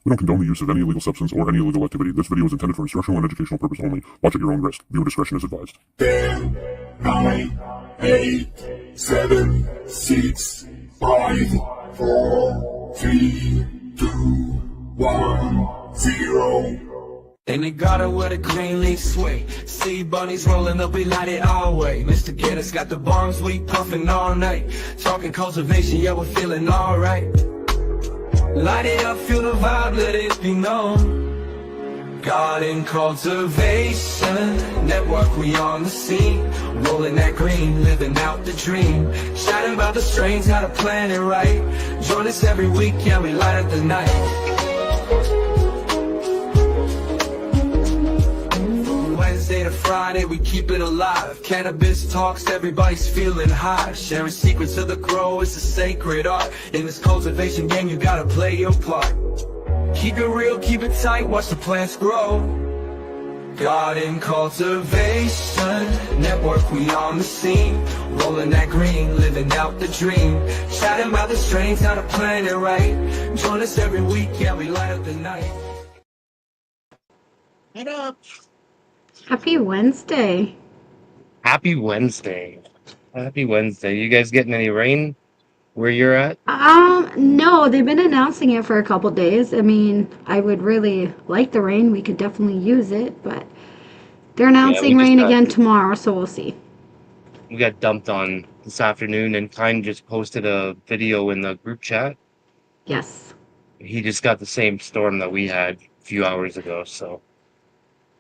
We don't condone the use of any illegal substance or any illegal activity. This video is intended for instructional and educational purpose only. Watch at your own risk. Viewer discretion is advised. 10, 9, 8, 7, 6, 5, 4, 3, 2, 1, 0. And they got it with a green leaf sway. See bunnies rolling up, we light it all way. Mr. Getter's got the bombs, we puffin' all night. Talking cultivation, yeah, we're feeling alright. Light it up, feel the vibe, let it be known. Garden cultivation network, we on the scene. Rolling that green, living out the dream. Chatting about the strains, how to plan it right. Join us every week, yeah, we light up the night. Wednesday to Friday, we keep it alive. Cannabis talks, everybody's feeling high. Sharing secrets of the grow, it's a sacred art. In this cultivation game, you gotta play your part. Keep it real, keep it tight, watch the plants grow. Garden cultivation network, we on the scene. Rolling that green, living out the dream. Chatting about the strains, how to plan it right. Join us every week, yeah, we light up the night. What up? Happy Wednesday. Happy Wednesday. Happy Wednesday. You guys getting any rain where you're at? No, they've been announcing it for a couple days. I mean, I would really like the rain. We could definitely use it, but they're announcing rain again tomorrow, so we'll see. We got dumped on this afternoon, and Kind just posted a video in the group chat. Yes. He just got the same storm that we had a few hours ago, so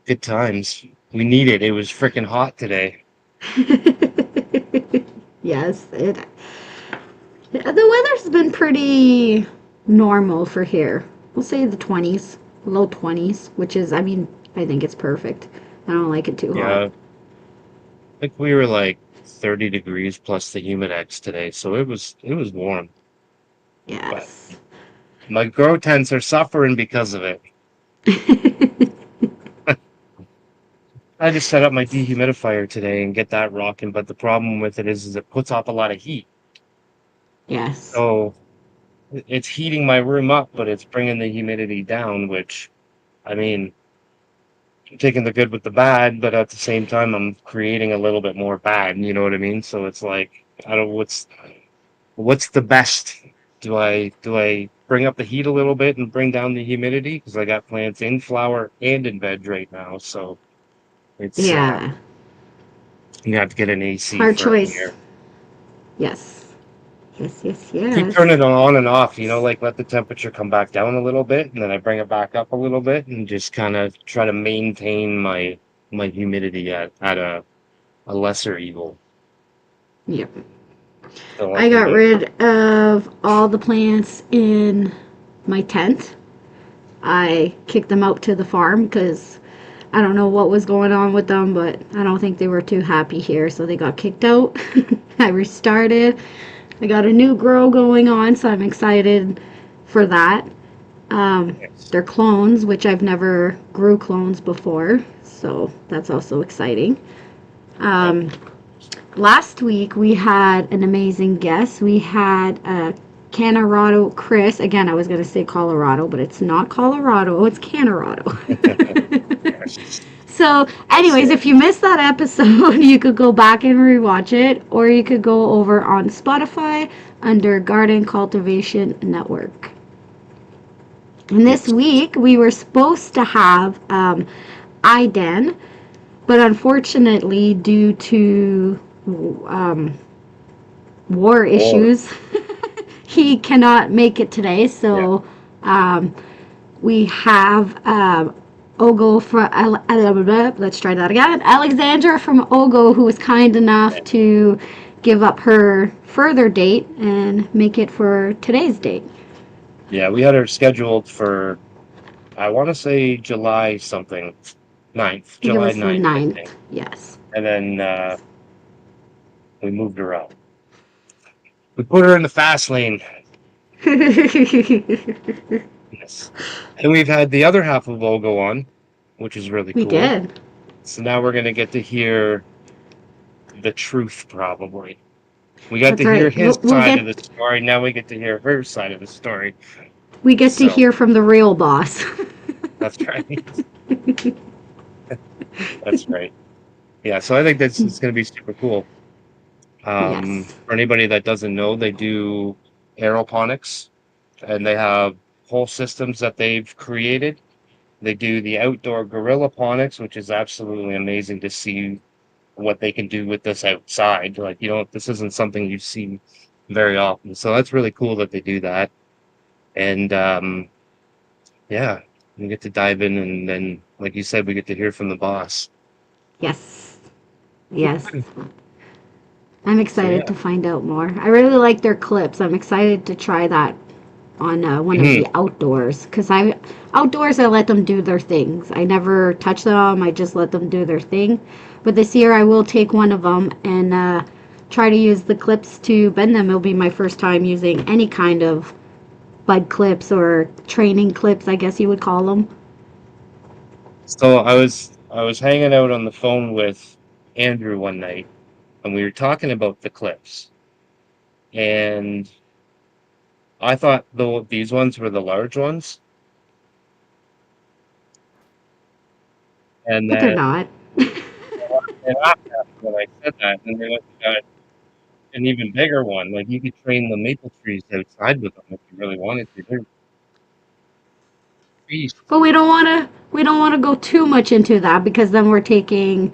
good times. We need it. It was freaking hot today. Yes, the weather's been pretty normal for here. We'll say the 20s, low 20s, which is, I mean, I think it's perfect. I don't like it too hot. I think we were like 30 degrees plus the humidex today, so it was warm. Yes. But my grow tents are suffering because of it. I just set up my dehumidifier today and get that rocking, but the problem with it is it puts off a lot of heat. Yes. So it's heating my room up, but it's bringing the humidity down, which, I mean, I'm taking the good with the bad, but at the same time, I'm creating a little bit more bad, you know what I mean? So it's like, I don't know, what's the best? Do I bring up the heat a little bit and bring down the humidity? Because I got plants in flower and in veg right now, so it's you have to get an AC. Hard choice. Here. Yes. Yes. Keep turning it on and off, like let the temperature come back down a little bit, and then I bring it back up a little bit, and just kind of try to maintain my humidity at a lesser evil. Yep. So I got rid of all the plants in my tent. I kicked them out to the farm because I don't know what was going on with them, but I don't think they were too happy here, so they got kicked out. I restarted. I got a new grow going on, so I'm excited for that. They're clones, which I've never grew clones before, so that's also exciting. Last week we had an amazing guest. We had Colorado Chris. Again, I was going to say Colorado, but it's not Colorado. It's Colorado. So, anyways, if you missed that episode, you could go back and rewatch it, or you could go over on Spotify under Garden Cultivation Network. And this week, we were supposed to have IDEN, but unfortunately, due to war issues, he cannot make it today. So, we have OGGO from let's try that again. Alexandra from OGGO, who was kind enough to give up her further date and make it for today's date. Yeah, we had her scheduled for, I want to say July something, 9th. July 9th. 9th, yes. And then we moved her out. We put her in the fast lane. Yes. And we've had the other half of OGGO on, which is really cool. We did. So now we're going to get to hear the truth, probably. We got to hear his side of the story. Now we get to hear her side of the story. We get to So hear from the real boss. that's right. That's right. Yeah, so I think that's it's going to be super cool. Yes. For anybody that doesn't know, they do aeroponics, and they have whole systems that they've created. They do the outdoor gorillaponics, which is absolutely amazing to see what they can do with this outside. Like, this isn't something you see very often. So that's really cool that they do that. And yeah, we get to dive in, and then, like you said, we get to hear from the boss. Yes. Yes. I'm So excited yeah. to find out more. I really like their clips. I'm excited to try that on one of the outdoors because I let them do their things. I never touch them. I just let them do their thing. But this year I will take one of them and try to use the clips to bend them. It'll be my first time using any kind of bud clips or training clips, I guess you would call them. So I was hanging out on the phone with Andrew one night, and we were talking about the clips, and I thought these ones were the large ones, and But they're then not. they laughed at me when I said that, and they went and got an even bigger one. Like, you could train the maple trees outside with them if you really wanted to. They're beasts. But we don't want to go too much into that because then we're taking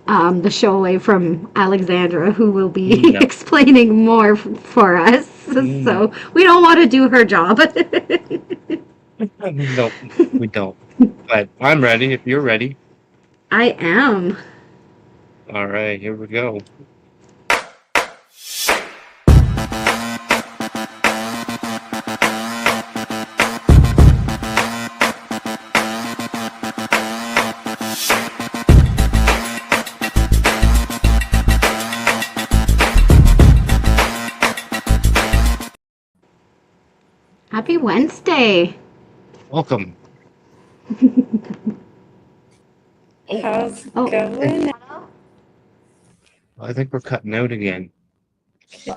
the show away from Alexandra, who will be No, explaining more for us. no, So we don't want to do her job. no, we don't. But I'm ready if you're ready. I am. All right, here we go. Happy Wednesday. Welcome. Oh, How's it Oh, going? I think we're cutting out again.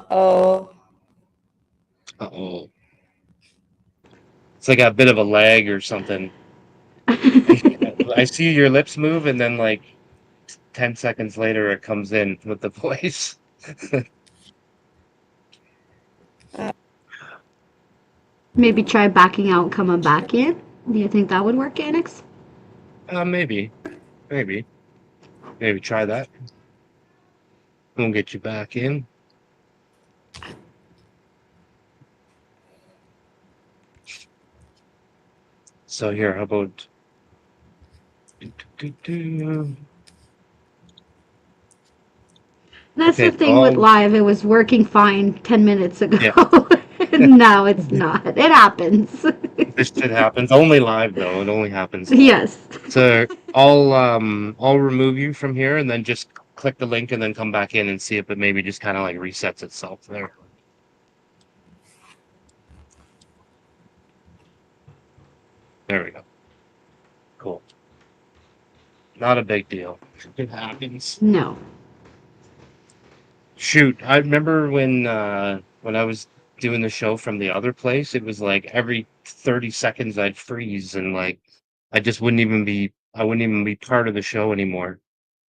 Oh, Uh-oh. It's like a bit of a lag or something. I see your lips move, and then like 10 seconds later, it comes in with the voice. maybe try backing out and coming back in. Do you think that would work, Anix? Maybe, maybe, maybe try that. We'll get you back in. So here, how about? That's the Okay, thing with so live. It was working fine 10 minutes ago. yeah, Now it's not. It happens. this shit happens. Only live though. It only happens live. Yes. So I'll remove you from here, and then just click the link, and then come back in and see if it maybe just kind of like resets itself there. There we go. Cool. Not a big deal. It happens. No. Shoot, I remember when I was doing the show from the other place, it was like every 30 seconds I'd freeze, and like I wouldn't even be part of the show anymore.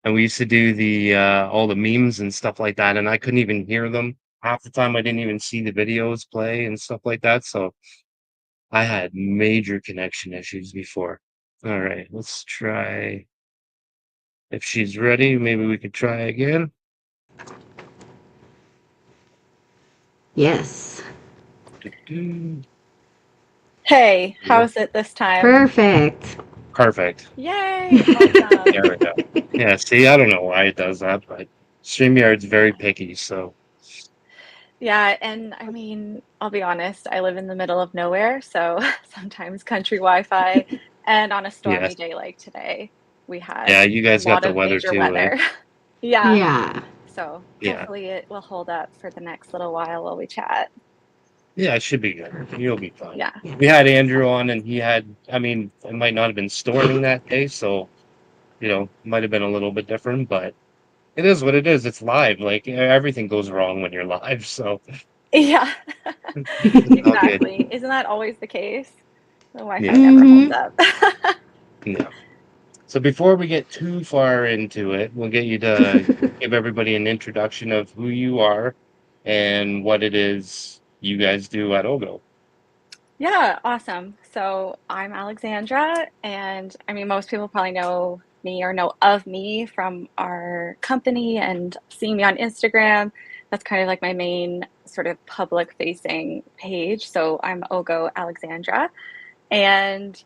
And we used to do the all the memes and stuff like that, and I couldn't even hear them. Half the time I didn't even see the videos play and stuff like that. So I had major connection issues before. All right, let's try. If she's ready, maybe we could try again. Yes. hey, Yeah. how's it this time? Perfect. Perfect. Yay! Awesome. There we go. Yeah, see, I don't know why it does that, but StreamYard's very picky, so Yeah, and I mean, I'll be honest, I live in the middle of nowhere, so sometimes country Wi-Fi, and on a stormy yes. day like today, we Yeah, had you a guys got lot the of weather major too, eh? weather. Yeah, Yeah. so Yeah. hopefully it will hold up for the next little while we chat. Yeah, it should be good. Perfect. You'll be fine. Yeah. Yeah. We had Andrew on, and I mean, it might not have been storming that day, so, it might have been a little bit different, but it is what it is. It's live. Like, everything goes wrong when you're live, so Yeah, It's all good. exactly. Isn't that always the case? The Wi-Fi Yeah. never holds Mm-hmm. up. Yeah. So before we get too far into it, we'll get you to give everybody an introduction of who you are and what it is you guys do at OGGO. Yeah, awesome. So I'm Alexandra, and I mean, most people probably know me or know of me from our company and seeing me on Instagram. That's kind of like my main sort of public facing page. So I'm OGGO Alexandra, and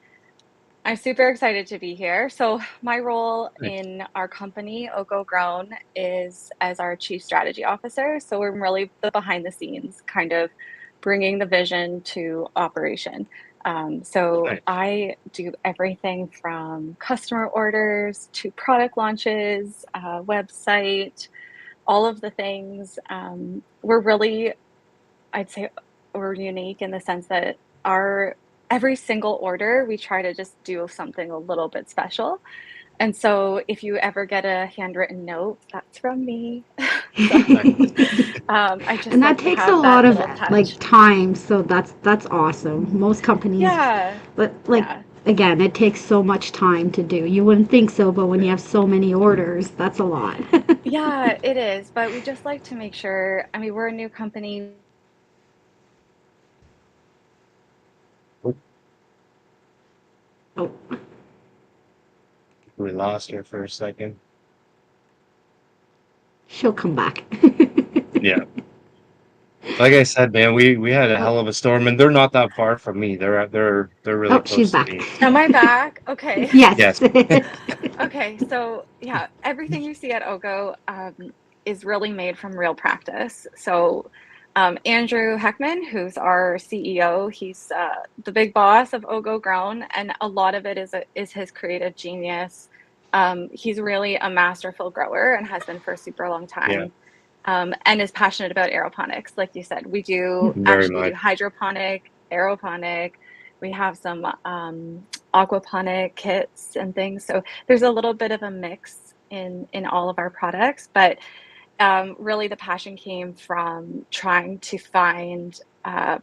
I'm super excited to be here. So my role Nice. in our company, OGGO Grown, is as our chief strategy officer. So we're really the behind the scenes, kind of bringing the vision to operation. So Nice. I do everything from customer orders to product launches, website, all of the things. We're really, I'd say, we're unique in the sense that our every single order we try to just do something a little bit special. And so if you ever get a handwritten note, that's from me. So Nice. I just And that like to takes a have lot that of little like touch. time, so that's awesome. Most companies, Yeah, but like yeah, again, it takes so much time to do. You wouldn't think so, but when you have so many orders, that's a lot. yeah, it is. But we just like to make sure, I mean, we're a new company. Oh, Oh, we lost her for a second. she'll come back. Yeah. Like I said, man, we had a Oh, hell of a storm, and they're not that far from me. They're really oh, she's close to back. me. Am So I back? Okay. Yes. yes. Okay, so yeah, everything you see at OGGO is really made from real practice. So Andrew Heckman, who's our CEO, he's the big boss of OGGO Grown, and a lot of it is his creative genius. He's really a masterful grower and has been for a super long Yeah. time, and is passionate about aeroponics. Like you said, we do Very actually do much. hydroponic, aeroponic. We have some aquaponic kits and things. So there's a little bit of a mix in all of our products, but really the passion came from trying to find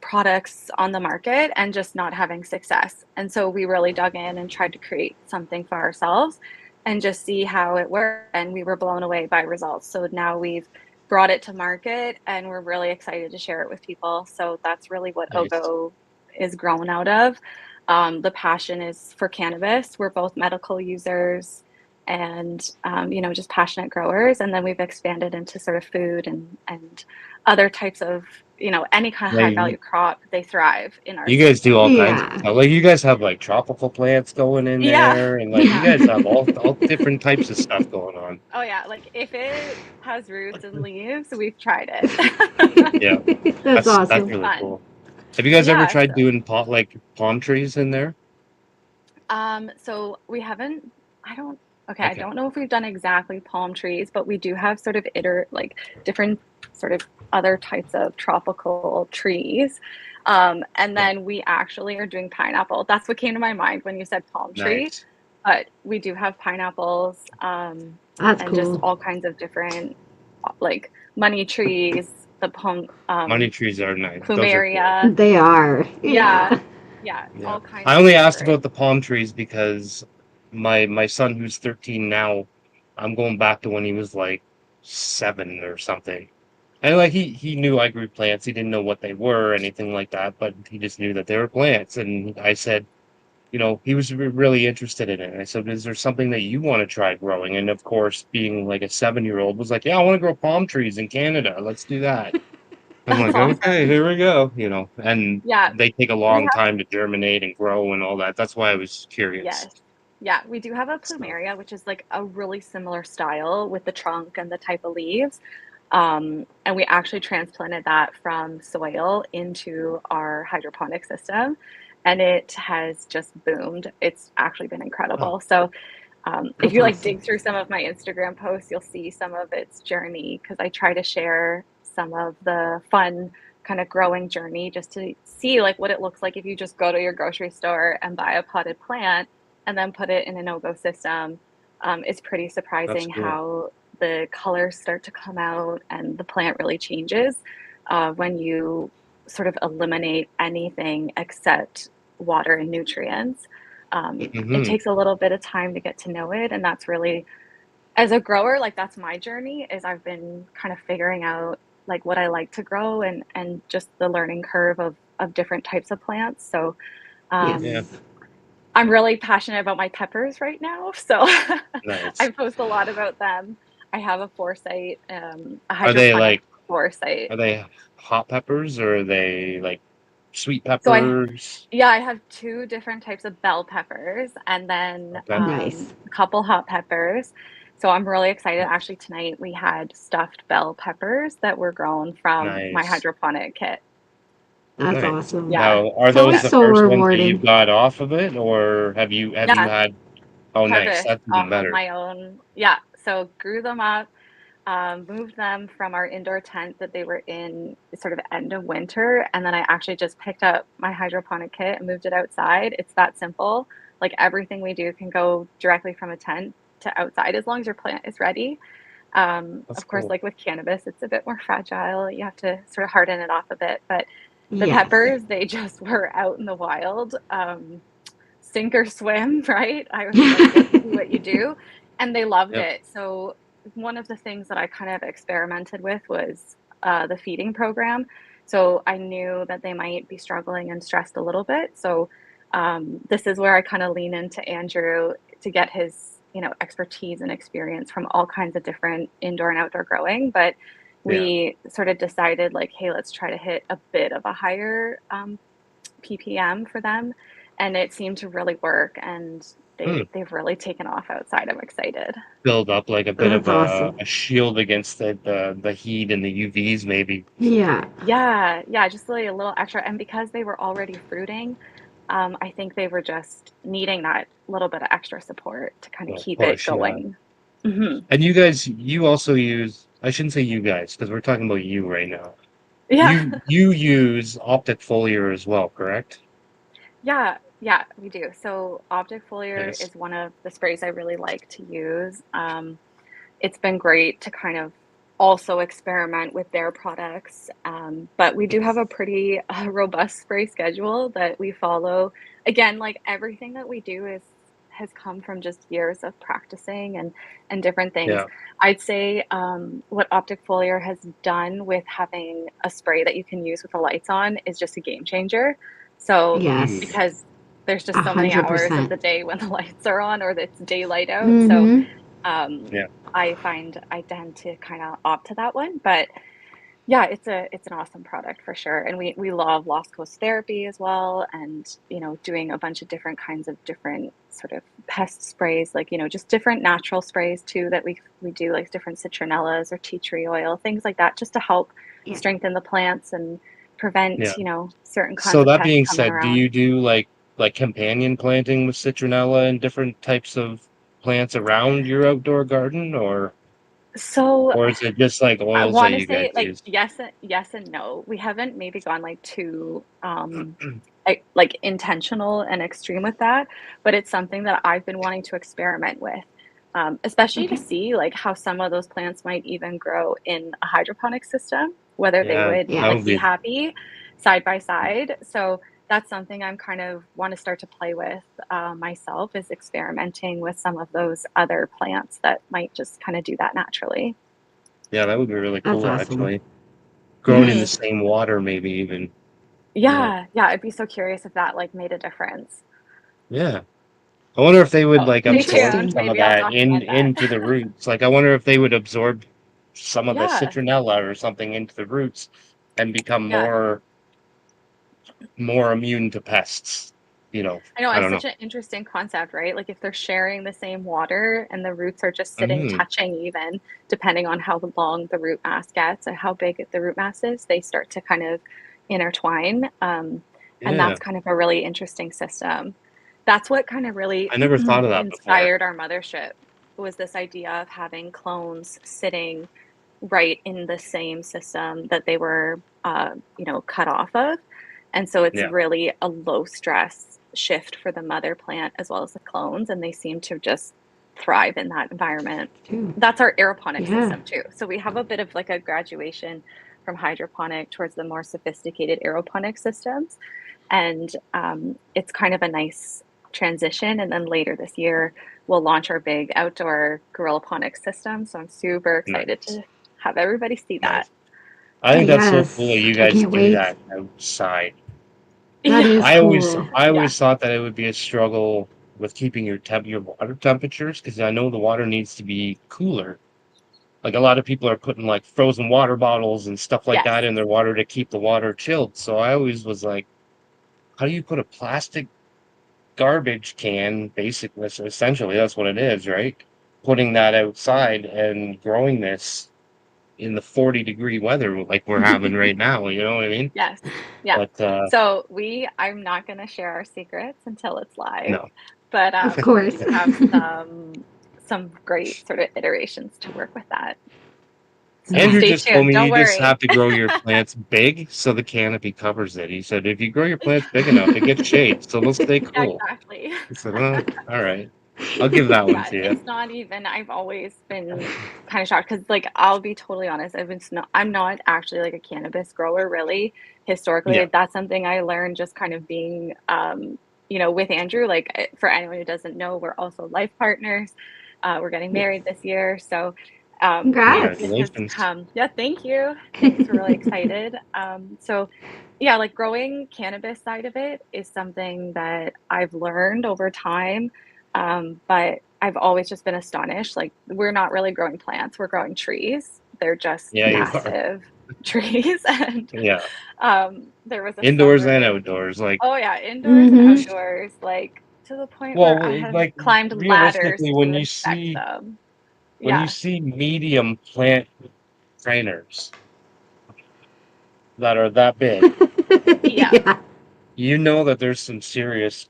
products on the market and just not having success. And so we really dug in and tried to create something for ourselves and just see how it worked. And we were blown away by results. So now we've brought it to market and we're really excited to share it with people. So that's really what Nice. OGGO is grown out of. The passion is for cannabis. We're both medical users and just passionate growers, and then we've expanded into sort of food and other types of any kind of Yeah, high value crop. They thrive in our you guys do system. all kinds of Yeah. stuff. Like you guys have like tropical plants going in Yeah, there, and like you yeah. guys have all different types of stuff going on. Oh yeah, like if it has roots and leaves, we've tried it. Yeah, That's that's It's awesome. really fun. cool. Have you guys ever Yeah, tried so doing like palm trees in there? so we haven't, I don't, okay, I Okay. don't know if we've done exactly palm trees, but we do have sort of like different sort of other types of tropical trees. And Yeah. then we actually are doing pineapple. That's what came to my mind when you said palm tree, Nice. but we do have pineapples, That's and just cool. all kinds of different like money trees, the palm, Money trees are nice. Those are cool. plumeria. They are. Yeah, Yeah. yeah, Yeah. all I kinds of only asked different. about the palm trees because my son who's 13 now, I'm going back to when he was like 7 or something. And like he knew I grew plants. He didn't know what they were or anything like that, but he just knew that they were plants. And I said, he was really interested in it. And I said, "Is there something that you want to try growing?" And of course, being like a 7-year-old was like, "Yeah, I want to grow palm trees in Canada. Let's do that." I'm That's like, "Okay, awesome. here we go." And Yeah, they take a we long have. time to germinate and grow and all that. That's why I was curious. Yes. Yeah, we do have a So, plumeria, which is like a really similar style with the trunk and the type of leaves. And we actually transplanted that from soil into our hydroponic system, and it has just boomed. It's actually been oh, incredible. So, if That's you like awesome. dig through some of my Instagram posts, you'll see some of its journey because I try to share some of the fun kind of growing journey just to see like what it looks like if you just go to your grocery store and buy a potted plant and then put it in an OGO system. It's pretty that's surprising cool. how the colors start to come out and the plant really changes. when you sort of eliminate anything except water and nutrients. It takes a little bit of time to get to know it, and that's really, as a grower, like that's my journey, is I've been kind of figuring out like what I like to grow, and just the learning curve of different types of plants. So Yeah. I'm really passionate about my peppers right now. So Nice. I post a lot about them. I have a foresight, a Are they hydroponic like, foresight. are they hot peppers or are they like sweet So peppers? I have two different types of bell peppers, and then Okay. Nice. a couple hot peppers. So I'm really excited. Actually, tonight we had stuffed bell peppers that were grown from my Nice. hydroponic kit. That's Nice. awesome. Yeah. Now, are It's those always the so first ones that you rewarding. got off of it, or have you Yeah, had? Oh, nice. harvest That's even off of better. my own. Yeah. So grew them up, moved them from our indoor tent that they were in sort of end of winter. And then I actually just picked up my hydroponic kit and moved it outside. It's that simple. Like everything we do can go directly from a tent to outside as long as your plant is ready. That's Of course, cool. like with cannabis, it's a bit more fragile. You have to sort of harden it off a bit. But the Yes. peppers, they just were out in the wild. Sink or swim, right? I was like, let's see what you do. And they loved Yep. it. So, one of the things that I kind of experimented with was the feeding program. So, I knew that they might be struggling and stressed a little bit. So, this is where I kind of lean into Andrew to get his, expertise and experience from all kinds of different indoor and outdoor growing. But Yeah. we sort of decided, like, hey, let's try to hit a bit of a higher ppm for them, and it seemed to really work, and Hmm. they've really taken off outside. I'm excited. Build up like a bit That's of awesome. a shield against the heat and the UVs, maybe. Yeah. Yeah, just like a little extra, and because they were already fruiting, I think they were just needing that little bit of extra support to kind of Well, keep it push, yeah. going. Hmm. And you also use. I shouldn't say you guys because we're talking about you right now. Yeah. You use optic foliar as well, correct? Yeah, we do. So optic foliar Nice. is one of the sprays I really like to use. It's been great to kind of also experiment with their products. But we do have a pretty robust spray schedule that we follow. Again, like everything that we do has come from just years of practicing and different things. Yeah. I'd say what Optic Foliar has done with having a spray that you can use with the lights on is just a game changer. So Yes. because there's A just so many hundred hours of percent. the day when the lights are on or it's daylight out. So Mm-hmm. um, Yeah. I find I tend to kind of opt to that one, but yeah, it's an awesome product for sure. And we love Lost Coast therapy as well, and doing a bunch of different kinds of different sort of pest sprays, like just different natural sprays too that we do, like different citronellas or tea tree oil, things like that, just to help Yeah. strengthen the plants and prevent Yeah. certain kinds So of that pests being coming said, do around. you do like companion planting with citronella and different types of plants around your outdoor garden, So or is it just like I oils that want to you guys say like use? yes and no. We haven't maybe gone like too like intentional and extreme with that, but it's something that I've been wanting to experiment with. Especially to Okay. see like how some of those plants might even grow in a hydroponic system, whether they Yeah, would that like would Yes. be be happy side by side. So that's something I'm kind of want to start to play with myself, is experimenting with some of those other plants that might just kind of do that naturally. yeah, that would be really That's cool awesome. actually. Grown in the Hmm. same water, maybe even. Yeah, Yeah, I'd be so curious if that like made a difference. yeah. I wonder if they would Oh, like stay absorb tuned. Interesting. some of Maybe I'll that document that. into the roots. Like I wonder if they would absorb some of the Yeah, citronella or something into the roots and become yeah. more immune to pests. I know I it's don't know. such an interesting concept, right? Like if they're sharing the same water and the roots are just sitting Hmm. touching, even depending on how long the root mass gets and how big the root mass is, they start to kind of intertwine. And Yeah, that's kind of a really interesting system. That's what kind of really I never thought of that before. inspired our mothership, was this idea of having clones sitting right in the same system that they were, cut off of. And so it's Yeah. really a low stress shift for the mother plant as well as the clones. And they seem to just thrive in that environment. Too. That's our aeroponic Yeah. system too. So we have a bit of like a graduation from hydroponic towards the more sophisticated aeroponic systems. And it's kind of a nice transition. And then later this year, we'll launch our big outdoor Gorillaponics system. So I'm super excited Nice. to have everybody see that. Nice. I think that's so cool that Yes, you I guys can't do wait. that outside. That Yeah. is I always cool. I Yeah. always thought that it would be a struggle with keeping your water temperatures, because I know the water needs to be cooler. Like a lot of people are putting like frozen water bottles and stuff like Yes. that in their water to keep the water chilled. So I always was like, how do you put a plastic garbage can, basically, so essentially that's what it is, right? Putting that outside and growing this in the 40-degree weather like we're having right now, you know what I mean? Yes. Yeah. But So I'm not going to share our secrets until it's live, no. but Of we course. do have some great sort of iterations to work with that. So Andrew stay Yes. just told tuned. me Don't you just worry. have to grow your plants big so the canopy covers it. He said if you grow your plants big enough, it gets shade, so they'll stay Yeah, cool. exactly. I said, oh, all right. I'll give that one Yeah, to you. it's not even. I've always been kind of shocked because, like, I'll be totally honest. I'm not actually like a cannabis grower, really. Historically, Yeah. that's something I learned just kind of being, with Andrew. Like, for anyone who doesn't know, we're also life partners. We're getting Yes. married this year, so this has Congratulations. come. Yeah, thank you. Thanks. We're really excited. So yeah, like growing cannabis side of it is something that I've learned over time. But I've always just been astonished. Like, we're not really growing plants, we're growing trees. They're just Yeah, you are. massive trees. And Yeah. there was a Indoors and summer, outdoors. Like, oh, yeah, indoors and Mm-hmm. outdoors, like to the point where I well, have like climbed ladders realistically, to inspect them. when you Yeah. see medium plant trainers that are that big, Yeah. Yeah. you know that there's some serious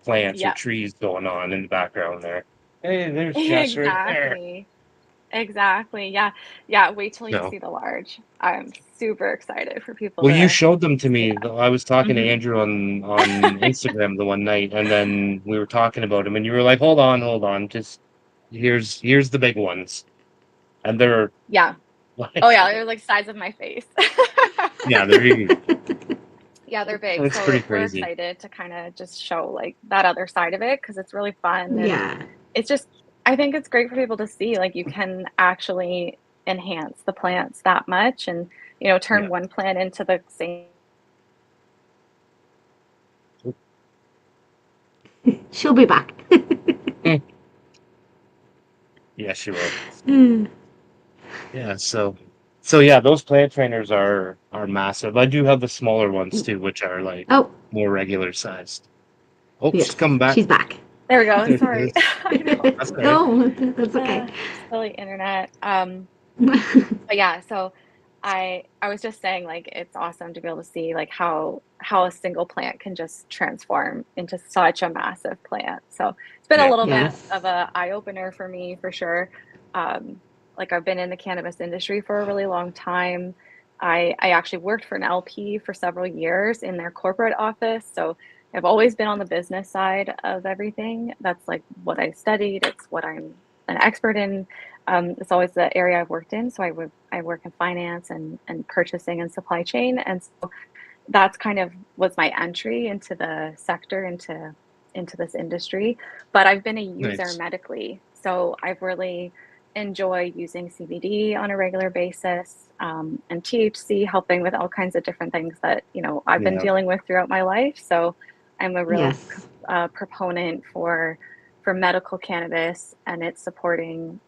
plants or Yeah. trees going on in the background there. Hey, there's Jess right there. Exactly. Exactly. Yeah. Yeah. Wait till you No. see the large. I'm super excited for people Well, you to showed them to see me. that. I was talking to Hmm. Andrew on Instagram the one night, and then we were talking about him, and you were like, hold on, just here's the big ones." And they're Yeah. Oh, like, yeah. They're like size of my face. yeah, they're huge. Yeah, they're big. It's So pretty we're crazy. excited to kind of just show like that other side of it because it's really fun. And Yeah. it's just, I think it's great for people to see like you can actually enhance the plants that much and, turn Yeah. one plant into the same. She'll be back. Mm. Yeah, she will. Mm. Yeah, so yeah, those plant trainers are massive. I do have the smaller ones too, which are like Oh, more regular sized. Oh, she's yes. coming back. She's back. There we go. There she Sorry. is. I know. That's all right. No, that's okay. Silly internet. But yeah, so I was just saying like it's awesome to be able to see like how a single plant can just transform into such a massive plant. So it's been a Yeah. little bit Yes. of a eye opener for me for sure. Um, like I've been in the cannabis industry for a really long time. I actually worked for an LP for several years in their corporate office. So I've always been on the business side of everything. That's like what I studied. It's what I'm an expert in. It's always the area I've worked in. So I work in finance and purchasing and supply chain, and so that's kind of was my entry into the sector into this industry. But I've been a user Nice. medically, so I've really enjoyed using CBD on a regular basis and THC, helping with all kinds of different things that I've been Yeah. dealing with throughout my life. So I'm a real Yes. proponent for medical cannabis, and it's supporting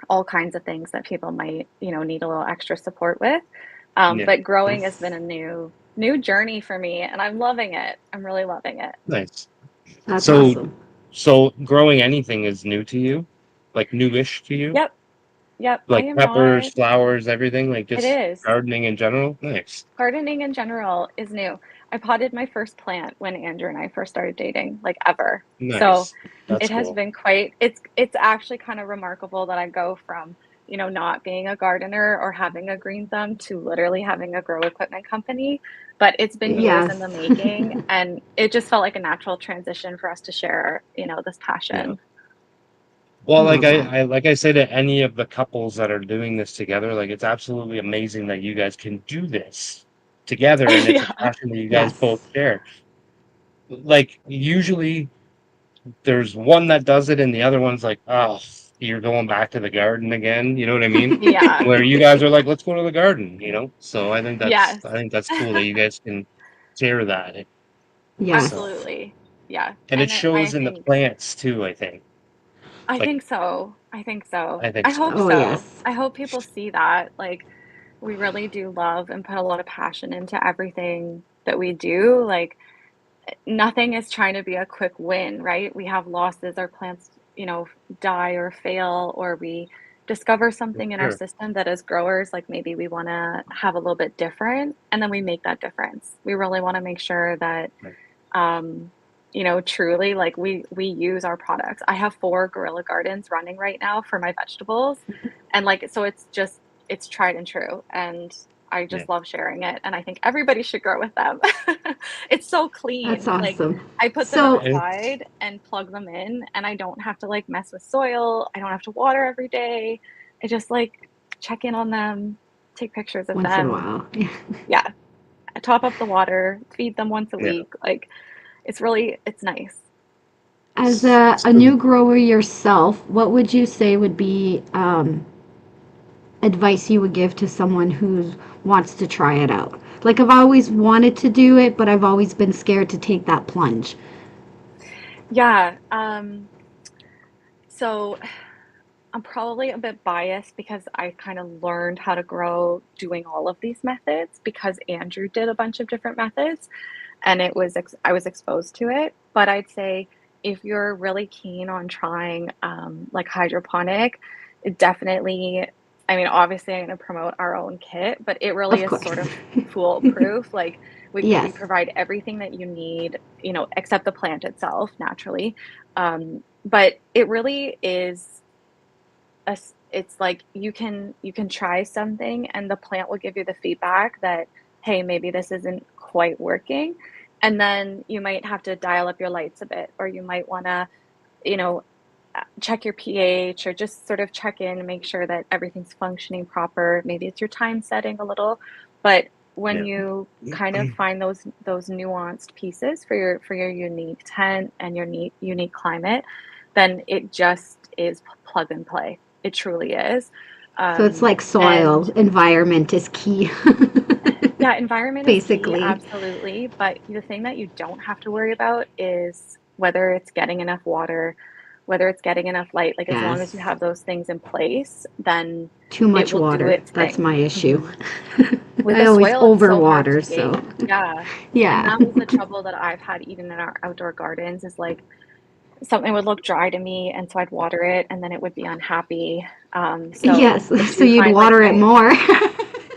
all kinds of things that people might need a little extra support with. Yeah. But growing has been Yes. a new journey for me, and I'm loving it. I'm really loving it. Nice. That's So awesome. so growing anything is new to you? Like newish to you? Yep. Yep. I Like am peppers, not. flowers, everything, like It just is. gardening in general? Nice. Gardening in general is new. I potted my first plant when Andrew and I first started dating, like ever. So Nice. That's it has cool. been quite it's actually kind of remarkable that I go from, not being a gardener or having a green thumb to literally having a grow equipment company. But it's been years in Yes. the making, and it just felt like a natural transition for us to share, this Yeah. passion. Well, love that. like I say to any of the couples that are doing this together, like it's absolutely amazing that you guys can do this together, and it's a Yeah. passion that you guys both Yes. share. Like usually there's one that does it and the other one's like, oh, you're going back to the garden again. You know what I mean? Yeah. Where you guys are like, let's go to the garden, you know? So Yes. I think that's cool that you guys can share that. So, Yes. Absolutely. Yeah. and it And I shows in the think plants too, I think. I Like, think so. I think so. I think I so. hope Oh, so. yes. I hope people see that. Like, we really do love and put a lot of passion into everything that we do. Like, nothing is trying to be a quick win, right? We have losses, our plants, die or fail, or we discover For something in our sure. system that as growers, like maybe we want to have a little bit different, and then we make that difference. We really want to make sure that Right. um, truly like we use our products. I have 4 Gorilla Gardens running right now for my vegetables, and like so it's tried and true, and I Yeah. just love sharing it, and I think everybody should grow with them. It's so That's clean. Like awesome. I put them So, It's outside and plug them in, and I don't have to like mess with soil. I don't have to water every day. I just like check in on them, take pictures of once in a them. while. Yeah, I top up the water, feed them once a yeah. week. Like it's nice. As a So new grower yourself, what would you say would be advice you would give to someone who wants to try it out? Like, I've always wanted to do it, but I've always been scared to take that plunge. Yeah. So I'm probably a bit biased because I kind of learned how to grow doing all of these methods because Andrew did a bunch of different methods, and I was exposed to it. But I'd say if you're really keen on trying like hydroponic, it definitely, I mean, obviously I'm going to promote our own kit, but it really Of is course. sort of foolproof. Like we Yes. provide everything that you need, except the plant itself naturally. But it really is it's like you can try something and the plant will give you the feedback that, hey, maybe this isn't quite working, and then you might have to dial up your lights a bit, or you might want to you know check your pH, or just sort of check in and make sure that everything's functioning proper. Maybe it's your time setting a little, but when yeah. you kind of find those nuanced pieces for your unique tent and your unique climate, then it just is plug and play. It truly is. So it's like And soil, environment is key, yeah, environment is key, basically. absolutely. But the thing that you don't have to worry about is whether it's getting enough water, whether it's getting enough light. Like as long as you Yes. have those things in place, then Too it much will do water. its That's thing. my issue. hmm With I the always soil, it's so hard to overwater, so gauge. Yeah. And yeah. that was the trouble that I've had even in our outdoor gardens is like something would look dry to me, and so I'd water it and then it would be unhappy. So Yes, I so do you'd find like water it my more.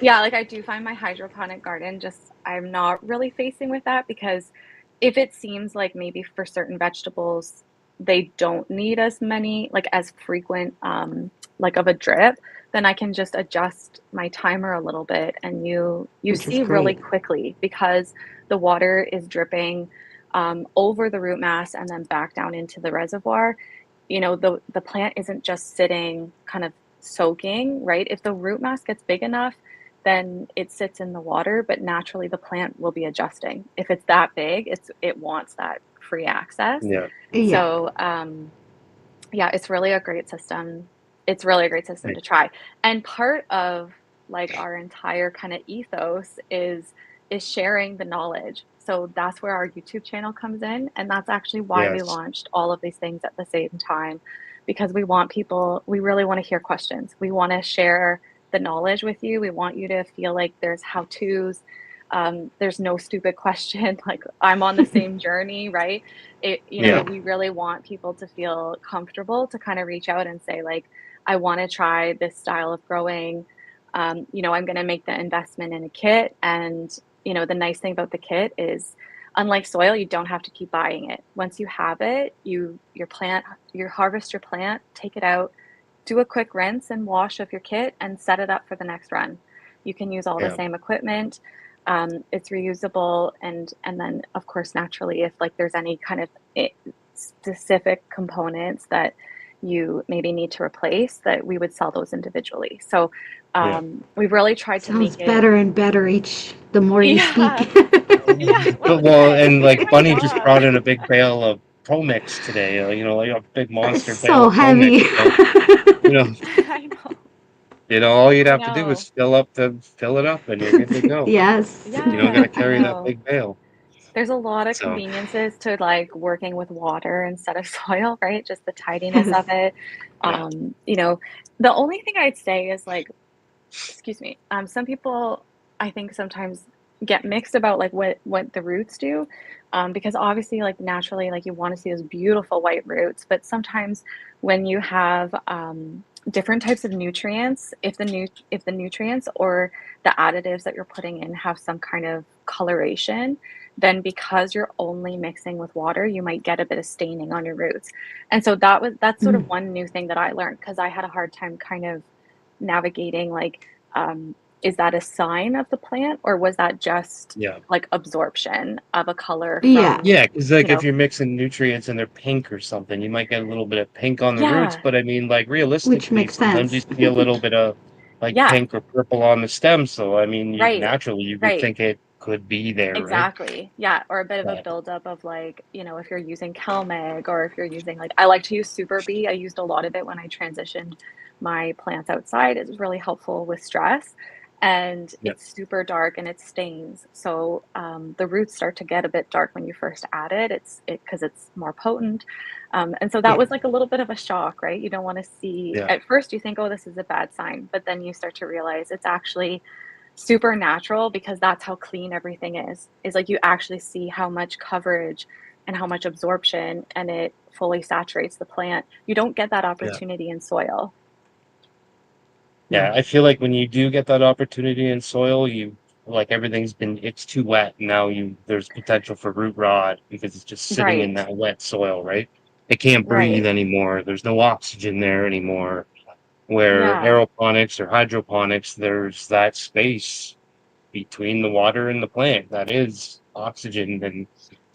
yeah, like I do find my hydroponic garden just I'm not really facing with that because if it seems like maybe for certain vegetables they don't need as many like as frequent like of a drip, then I can just adjust my timer a little bit and you Which is see really great. quickly because the water is dripping over the root mass and then back down into the reservoir. The plant isn't just sitting kind of soaking, right? If the root mass gets big enough, then it sits in the water, but naturally the plant will be adjusting. If it's that big, it wants that free access. Yeah. Yeah. So yeah, it's really a great system. It's really a great system Right. to try. And part of like our entire kind of ethos is sharing the knowledge. So that's where our YouTube channel comes in, and that's actually why we Yes. launched all of these things at the same time because we really want to hear questions. We want to share the knowledge with you. We want you to feel like there's how-tos. There's no stupid question. Like I'm on the same journey, right? Yeah. We really want people to feel comfortable to kind of reach out and say, like, I want to try this style of growing. I'm going to make the investment in a kit. And, the nice thing about the kit is, unlike soil, you don't have to keep buying it. Once you have it, you harvest your plant, take it out, do a quick rinse and wash of your kit, and set it up for the next run. You can use all the Yeah. same equipment. It's reusable, and then of course naturally if like there's any kind of specific components that you maybe need to replace, that we would sell those individually. So Yeah. we've really tried to Sounds make it. better and better the more you speak. Yeah, yeah. Well, Well, good. and It's like my Bunny just job. brought in a big bale of Pro Mix today, like a big That's monster bale so of Pro Mix. heavy. So, you know, I know. all you'd I have to do know. is fill it up and you're good to go. Yes. You don't got Yeah, to I carry that know. big bale. There's a lot of So, conveniences to like working with water instead of soil, right? Just the tidiness Yes. of it. yeah. You know, the only thing I'd say is like, excuse me, some people I think sometimes get mixed about like what the roots do, because obviously like naturally like you want to see those beautiful white roots, but sometimes when you have different types of nutrients, if the nutrients or the additives that you're putting in have some kind of coloration, then because you're only mixing with water, you might get a bit of staining on your roots. And so that's sort of Mm. one new thing that I learned, because I had a hard time kind of navigating like, um, is that a sign of the plant, or was that just Yeah. like absorption of a color Yeah. from, Yeah, because like you if know, you're mixing nutrients and they're pink or something, you might get a little bit of pink on the roots. yeah, But I mean, like Which realistically, makes sometimes you sense. see a little bit of like yeah, pink or purple on the stem. So I mean, right, naturally you would right. think it could be there, right? Exactly. Yeah. Or a bit of a But buildup of like, if you're using CalMag, or if you're using like, I like to use Super Bee. I used a lot of it when I transitioned my plants outside. It was really helpful with stress. And yeah, it's super dark and it stains. So the roots start to get a bit dark when you first add it. Because it's more potent. And so that Yeah. was like a little bit of a shock, right? You don't want to see, yeah, at first you think, oh, this is a bad sign. But then you start to realize it's actually super natural, because that's how clean everything is like you actually see how much coverage and how much absorption, and it fully saturates the plant. You don't get that yeah. opportunity in soil. Yeah, No. I feel like when you do get that opportunity in soil, like it's too wet. Now there's potential for root rot because it's just sitting in Right, that wet soil, right? It can't breathe right. anymore. There's no oxygen there anymore. Where Yeah, aeroponics or hydroponics, there's that space between the water and the plant that is oxygen and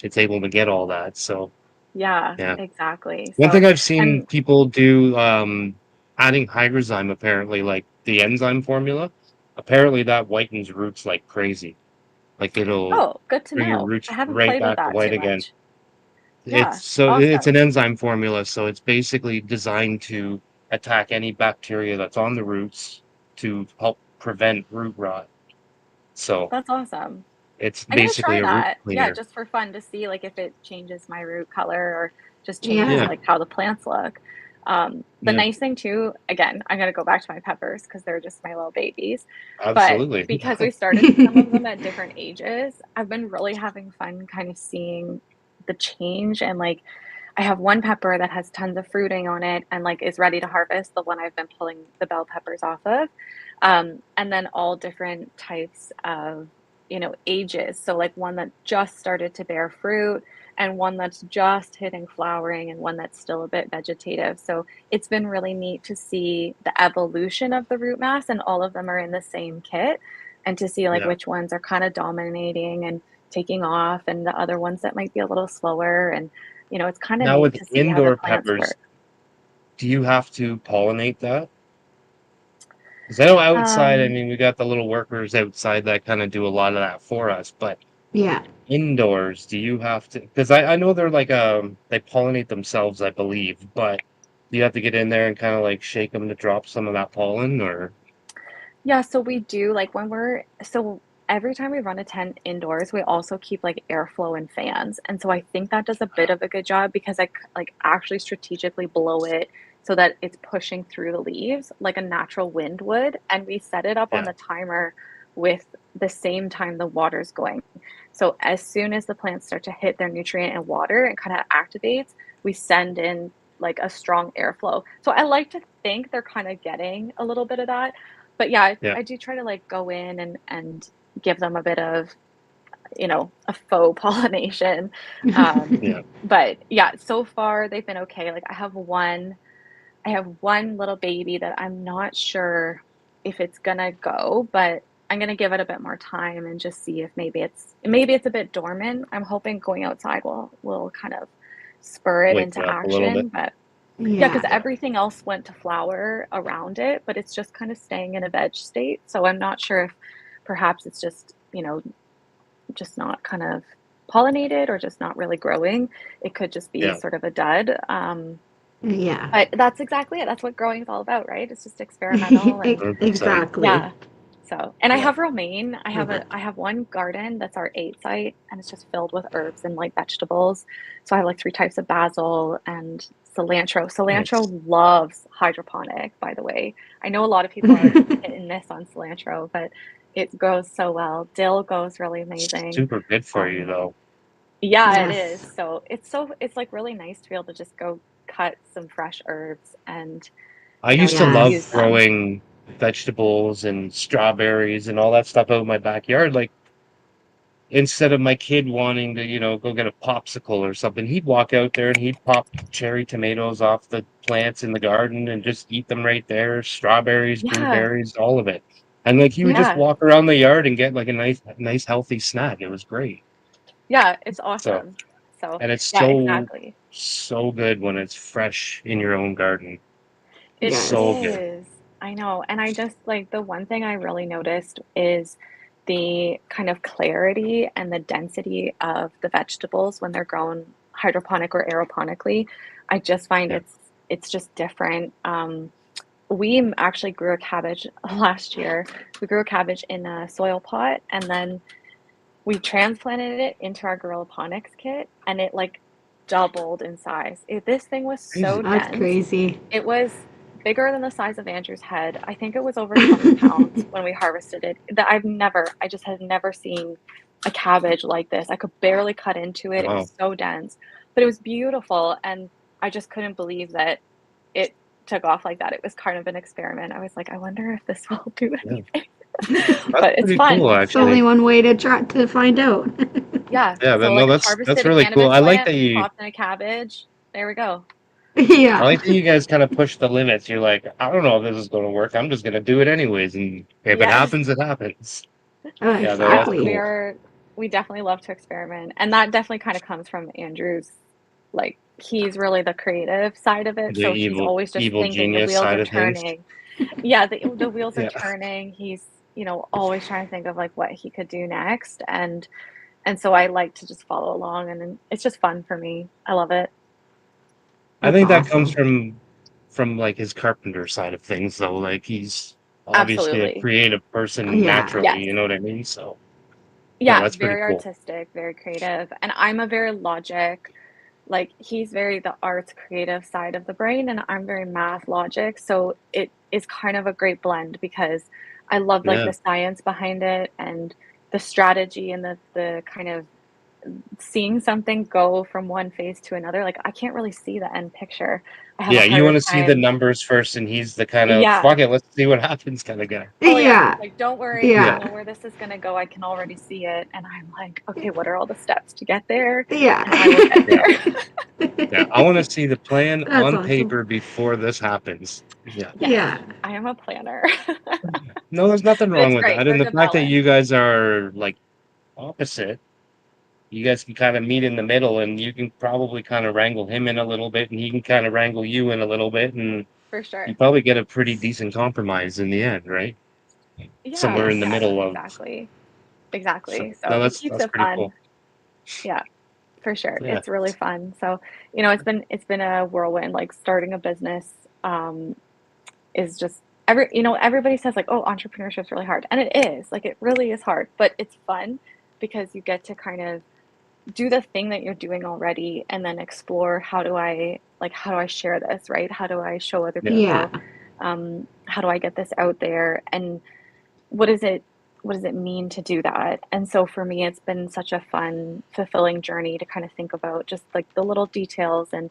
it's able to get all that. So, yeah, yeah. exactly. One So, thing I've seen and people do, adding hygrozyme, apparently, like the enzyme formula, apparently that whitens roots like crazy. Like it'll oh, good to bring your know. I roots haven't right played with back to that white too again. much. Yeah, It's an awesome. enzyme formula, so it's basically designed to attack any bacteria that's on the roots to help prevent root rot. So That's awesome. it's I'm gonna basically try a root that. Yeah, cleaner. just for fun, to see like if it changes my root color, or just changes Yeah, Yeah. like how the plants look. The yeah, nice thing too, again, I'm gonna go back to my peppers because they're just my little babies. But absolutely. because we started some of them at different ages, I've been really having fun kind of seeing the change. And like, I have one pepper that has tons of fruiting on it and like is ready to harvest, the one I've been pulling the bell peppers off of. And then all different types of, ages. So like one that just started to bear fruit, and one that's just hitting flowering, and one that's still a bit vegetative. So it's been really neat to see the evolution of the root mass, and all of them are in the same kit, and to see like Yeah. which ones are kind of dominating and taking off, and the other ones that might be a little slower. And it's kind of Now neat with to see how the indoor plants peppers, work. do you have to pollinate that? Because I know outside, I Um, mean, we got the little workers outside that kind of do a lot of that for us, but Yeah. indoors, do you have to? Because I know they're like they pollinate themselves, I believe, but do you have to get in there and kind of like shake them to drop some of that pollen, or Yeah, so we do like so every time we run a tent indoors, we also keep like airflow and fans. And so I think that does a bit of a good job, because like actually strategically blow it so that it's pushing through the leaves like a natural wind would. And we set it up on yeah, the timer with the same time the water's going. So as soon as the plants start to hit their nutrient and water and kind of activates, we send in like a strong airflow. So I like to think they're kind of getting a little bit of that. But yeah, yeah, I do try to like go in and give them a bit of, a faux pollination. yeah, But yeah, so far they've been okay. Like I have one little baby that I'm not sure if it's gonna go, but I'm gonna give it a bit more time and just see if maybe it's a bit dormant. I'm hoping going outside will kind of spur it wake into it up a little bit? action. But Yeah, because Yeah. everything else went to flower around it, but it's just kind of staying in a veg state. So I'm not sure if perhaps it's just, just not kind of pollinated or just not really growing. It could just be Yeah. sort of a dud. Yeah. But that's exactly it. That's what growing is all about, right? It's just experimental and 100%. Exactly. yeah. So, and I Yeah. have romaine. Perfect. I have one garden that's our 8 site, and it's just filled with herbs and like vegetables. So I have like 3 types of basil and cilantro. Nice. Cilantro loves hydroponic, by the way. I know a lot of people are hit and miss on cilantro, but it grows so well. Dill goes really amazing. Super good for you, Um, though. yeah, it is. Yes. So it's like really nice to be able to just go cut some fresh herbs and, I used to just love use Yes. them. growing vegetables and strawberries and all that stuff out in my backyard. Like, instead of my kid wanting to, go get a popsicle or something, he'd walk out there and he'd pop cherry tomatoes off the plants in the garden and just eat them right there. Strawberries, Yeah, blueberries, all of it. And like he would just yeah. walk around the yard and get like a nice healthy snack. It was great. Yeah, it's So, awesome. So, and it's yeah, so exactly. so good when it's fresh in your own garden. It So Yes. good. is. I know. And I just like the one thing I really noticed is the kind of clarity and the density of the vegetables when they're grown hydroponic or aeroponically. I just find Yeah. it's just different. We actually grew a cabbage last year. We grew a cabbage in a soil pot and then we transplanted it into our Gorillaponics kit and it like doubled in size. This thing was so Crazy. That's dense. crazy. It was bigger than the size of Andrew's head. I think it was over 20 pounds when we harvested it. I just had never seen a cabbage like this. I could barely cut into it. It Wow. was so dense, but it was beautiful. And I just couldn't believe that it took off like that. It was kind of an experiment. I was like, I wonder if this will do Yeah. anything. That's But it's pretty cool, fun. It's only actually. one way to try to find out. Yeah. Yeah, So but no, like that's harvested a really cool. cannabis plant, popped in a cabbage. There we go. I Yeah. like that you guys kind of push the limits. You're like, I don't know if this is going to work. I'm just going to do it anyways, and if it Yes. happens, it happens. Yeah, no, Yeah. that's Exactly. cool. We definitely love to experiment. And that definitely kind of comes from Andrew's like he's really the creative side of it. The So he's always just evil thinking the genius wheels side are of things. turning. Yeah, the wheels are Yeah, turning. He's, always trying to think of like what he could do next. And so I like to just follow along and then it's just fun for me. I love it. I That's think that comes awesome. from like his carpenter side of things, though. Like he's obviously a Absolutely. creative person Yeah. naturally. Yes. You know what I mean? So, no, Yeah, that's pretty very cool. artistic, very creative. And I'm a very logic, like he's very the arts creative side of the brain, and I'm very math logic. So it is kind of a great blend because I love like Yeah, the science behind it and the strategy and the kind of seeing something go from one phase to another. Like I can't really see the end picture. I have a yeah. You want harder to see the time. numbers first, and he's the kind of Yeah. fuck it, let's see what happens kind of guy. Oh yeah, he's Yeah. like, "Don't worry, I Yeah, Yeah. know where this is gonna go. I can already see it." And I'm like, "Okay, what are all the steps to get there?" Yeah. And I will get yeah, there. yeah. I want to see the plan That's on awesome. paper before this happens. Yeah. Yes, Yeah. I am a planner. No, there's nothing But wrong it's with great. that. We're And a the good fact that balance. you guys are like opposite, you guys can kind of meet in the middle and you can probably kind of wrangle him in a little bit and he can kind of wrangle you in a little bit and For you sure. probably get a pretty decent compromise in the end, right? Yeah, Somewhere in the Yes. yeah, middle of exactly. so Exactly. So no, it keeps that's it pretty fun. cool. Yeah, for sure. Yeah. It's really fun. So, it's been a whirlwind. Like starting a business is just everybody says like, "Oh, entrepreneurship is really hard." And it is. Like it really is hard, but it's fun because you get to kind of do the thing that you're doing already and then explore how do I share this, right? How do I show other Yeah. Yeah. people? How do I get this out there? And what is it what does it mean to do that? And so for me, it's been such a fun, fulfilling journey to kind of think about just like the little details. And,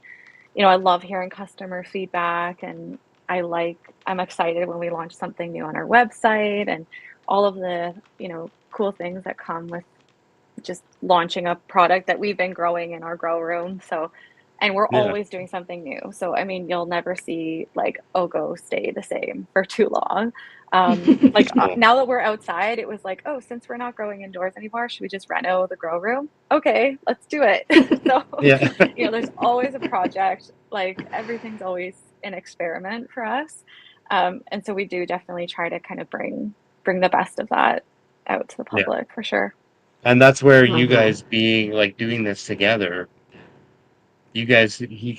I love hearing customer feedback and I'm excited when we launch something new on our website and all of the, cool things that come with just launching a product that we've been growing in our grow room. So and we're Yeah. always doing something new. So I mean, you'll never see like OGGO stay the same for too long. Cool. Now that we're outside, it was like, oh, since we're not growing indoors anymore, should we just reno the grow room? Okay, let's do it. So Yeah. there's always a project. Like everything's always an experiment for us, and so we do definitely try to kind of bring the best of that out to the Yeah. public for sure. And that's where you Love that. guys being like doing this together, he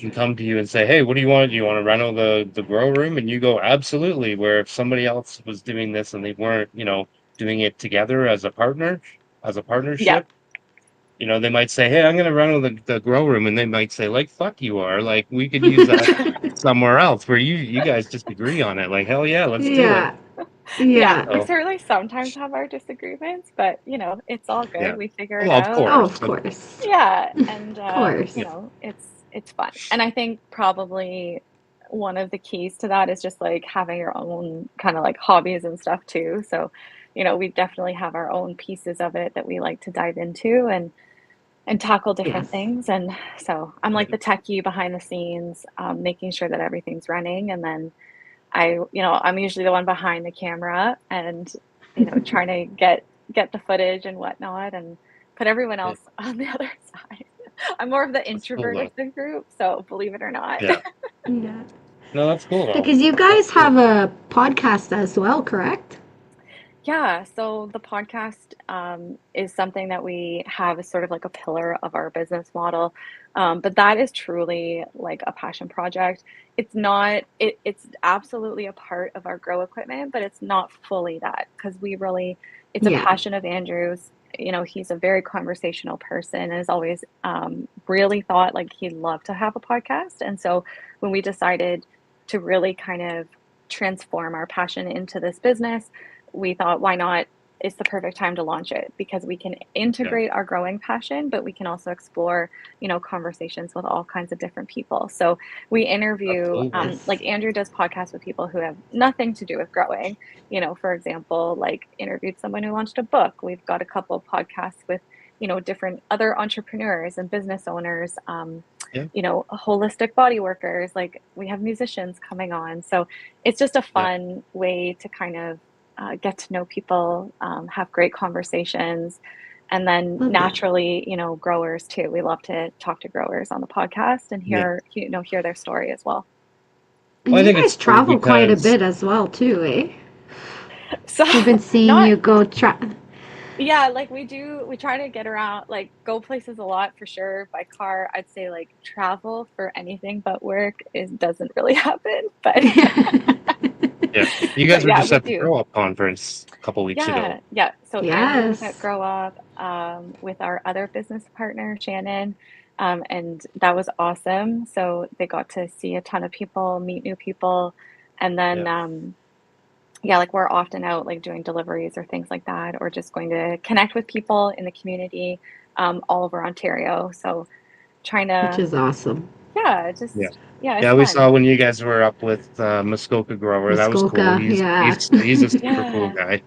can come to you and say, hey, what do you want? Do you want to reno the grow room? And you go, absolutely. Where if somebody else was doing this and they weren't, doing it together as a Yeah. partnership, they might say, hey, I'm going to reno the grow room. And they might say, like, fuck you are. Like, we could use that somewhere else, where you guys just agree on it. Like, hell yeah, let's do it. Yeah. Yeah. We So, certainly sometimes have our disagreements, but it's all good. yeah. We figure it Well, of out. Oh, course. of But course. Yeah, and Of course. it's fun. And I think probably one of the keys to that is just like having your own kind of like hobbies and stuff too. So, we definitely have our own pieces of it that we like to dive into and tackle different Yes. things. And so I'm like the techie behind the scenes, making sure that everything's running, and then I'm usually the one behind the camera and, trying to get the footage and whatnot and put everyone else on the other side. I'm more of the that's cool, introvert of though. the group, so believe it or not. Yeah. Yeah. No, that's cool, though. Because you That's guys cool. have a podcast as well, correct? Yeah, so the podcast is something that we have as sort of like a pillar of our business model. But that is truly like a passion project. It's not, it's absolutely a part of our grow equipment, but it's not fully that because it's a Yeah. passion of Andrew's. He's a very conversational person and has always really thought like he'd love to have a podcast. And so when we decided to really kind of transform our passion into this business, we thought, why not? It's the perfect time to launch it because we can Yeah, integrate our growing passion, but we can also explore, conversations with all kinds of different people. So we interview, absolutely. Yes. like Andrew does podcasts with people who have nothing to do with growing. For example, like interviewed someone who launched a book. We've got a couple of podcasts with, different other entrepreneurs and business owners, Yeah, holistic body workers. Like we have musicians coming on. So it's just a yeah. fun way to kind of get to know people, have great conversations, and then Love that. naturally, growers too. We love to talk to growers on the podcast and Yeah. hear their story as well. And Well, I you think it's guys cool travel quite a because, bit as well, too, eh? So We've been seeing not you go yeah, like we try to get around, like go places a lot for sure by car. I'd say like travel for anything but work is doesn't really happen, but yeah, you guys but were yeah, just we at the do. Grow Up conference a couple weeks ago. Yeah. So Andrew was at Yes. Grow Up with our other business partner, Shannon, and that was awesome. So they got to see a ton of people, meet new people, and then Yeah. yeah, like we're often out like doing deliveries or things like that, or just going to connect with people in the community all over Ontario. So trying Which to, is awesome. yeah, Yeah. it's Yeah, we saw fun. when you guys were up with Muskoka Grower. That was cool. Muskoka, He's yeah. he's he's a super cool Yeah. guy.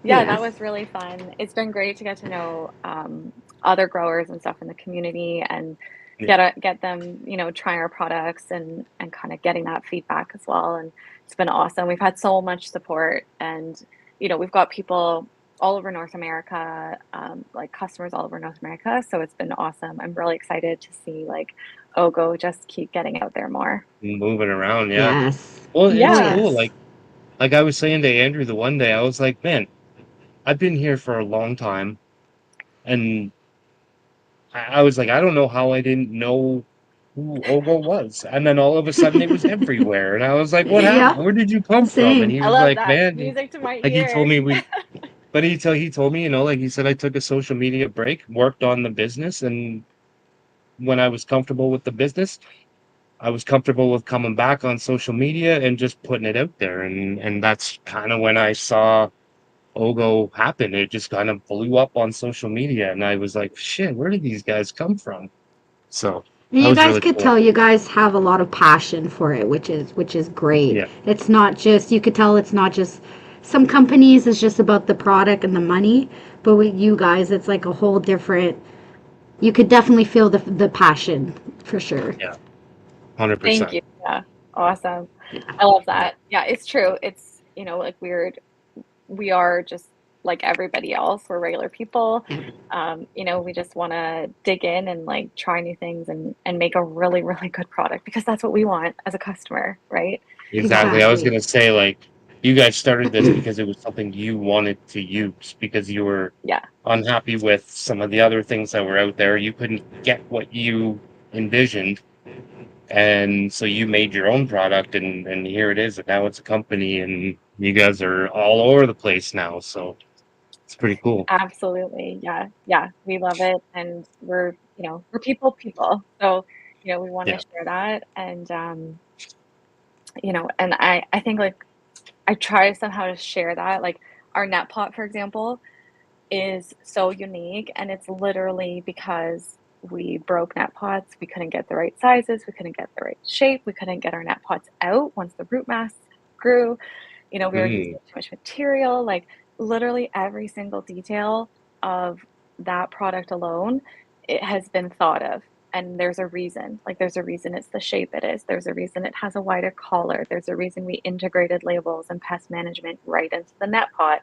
Yeah, that Yes. was really fun. It's been great to get to know other growers and stuff in the community and Yeah. get them, trying our products and kind of getting that feedback as well. And it's been awesome. We've had so much support, and we've got people all over North America, like customers all over North America. So it's been awesome. I'm really excited to see like OGGO just keep getting out there more. Moving around, yeah. Yes. Well, Oh, it's Yeah. cool. yes. Like I was saying to Andrew the one day, I was like, man, I've been here for a long time, and I was like, I don't know how I didn't know who OGGO was. And then all of a sudden it was everywhere. And I was like, what happened? Yep. Where did you come from? And Same. he I was love like, that. man, Music to my like he told ears. me but he told me, like he said, I took a social media break, worked on the business. And when I was comfortable with the business, I was comfortable with coming back on social media and just putting it out there. And that's kind of when I saw OGGO happen. It just kind of blew up on social media. And I was like, shit, where did these guys come from? So And that you was guys really could cool. tell you guys have a lot of passion for it, which is great. Yeah. It's not just you could tell it's not just some companies it's just about the product and the money, but with you guys it's like a whole different you could definitely feel the passion for sure. Yeah, Thank 100%. you. Yeah. Awesome. I love that. Yeah, it's true. It's, like we are just like everybody else. We're regular people. We just want to dig in and like try new things and make a really, really good product because that's what we want as a customer, right? Exactly. I was Exactly. gonna say, like, you guys started this because it was something you wanted to use because you were Yeah. unhappy with some of the other things that were out there. You couldn't get what you envisioned, and so you made your own product, and here it is. And now it's a company, and you guys are all over the place now. So it's pretty cool. Absolutely. Yeah. Yeah. We love it. And we're people. So, we want to Yeah. share that. And, and I think like I try somehow to share that. Like our net pot, for example, is so unique. And it's literally because we broke net pots. We couldn't get the right sizes. We couldn't get the right shape. We couldn't get our net pots out once the root mass grew. We were using Mm, too much material, like literally every single detail of that product alone, it has been thought of. And there's a reason. Like there's a reason it's the shape it is. There's a reason it has a wider collar. There's a reason we integrated labels and pest management right into the net pot.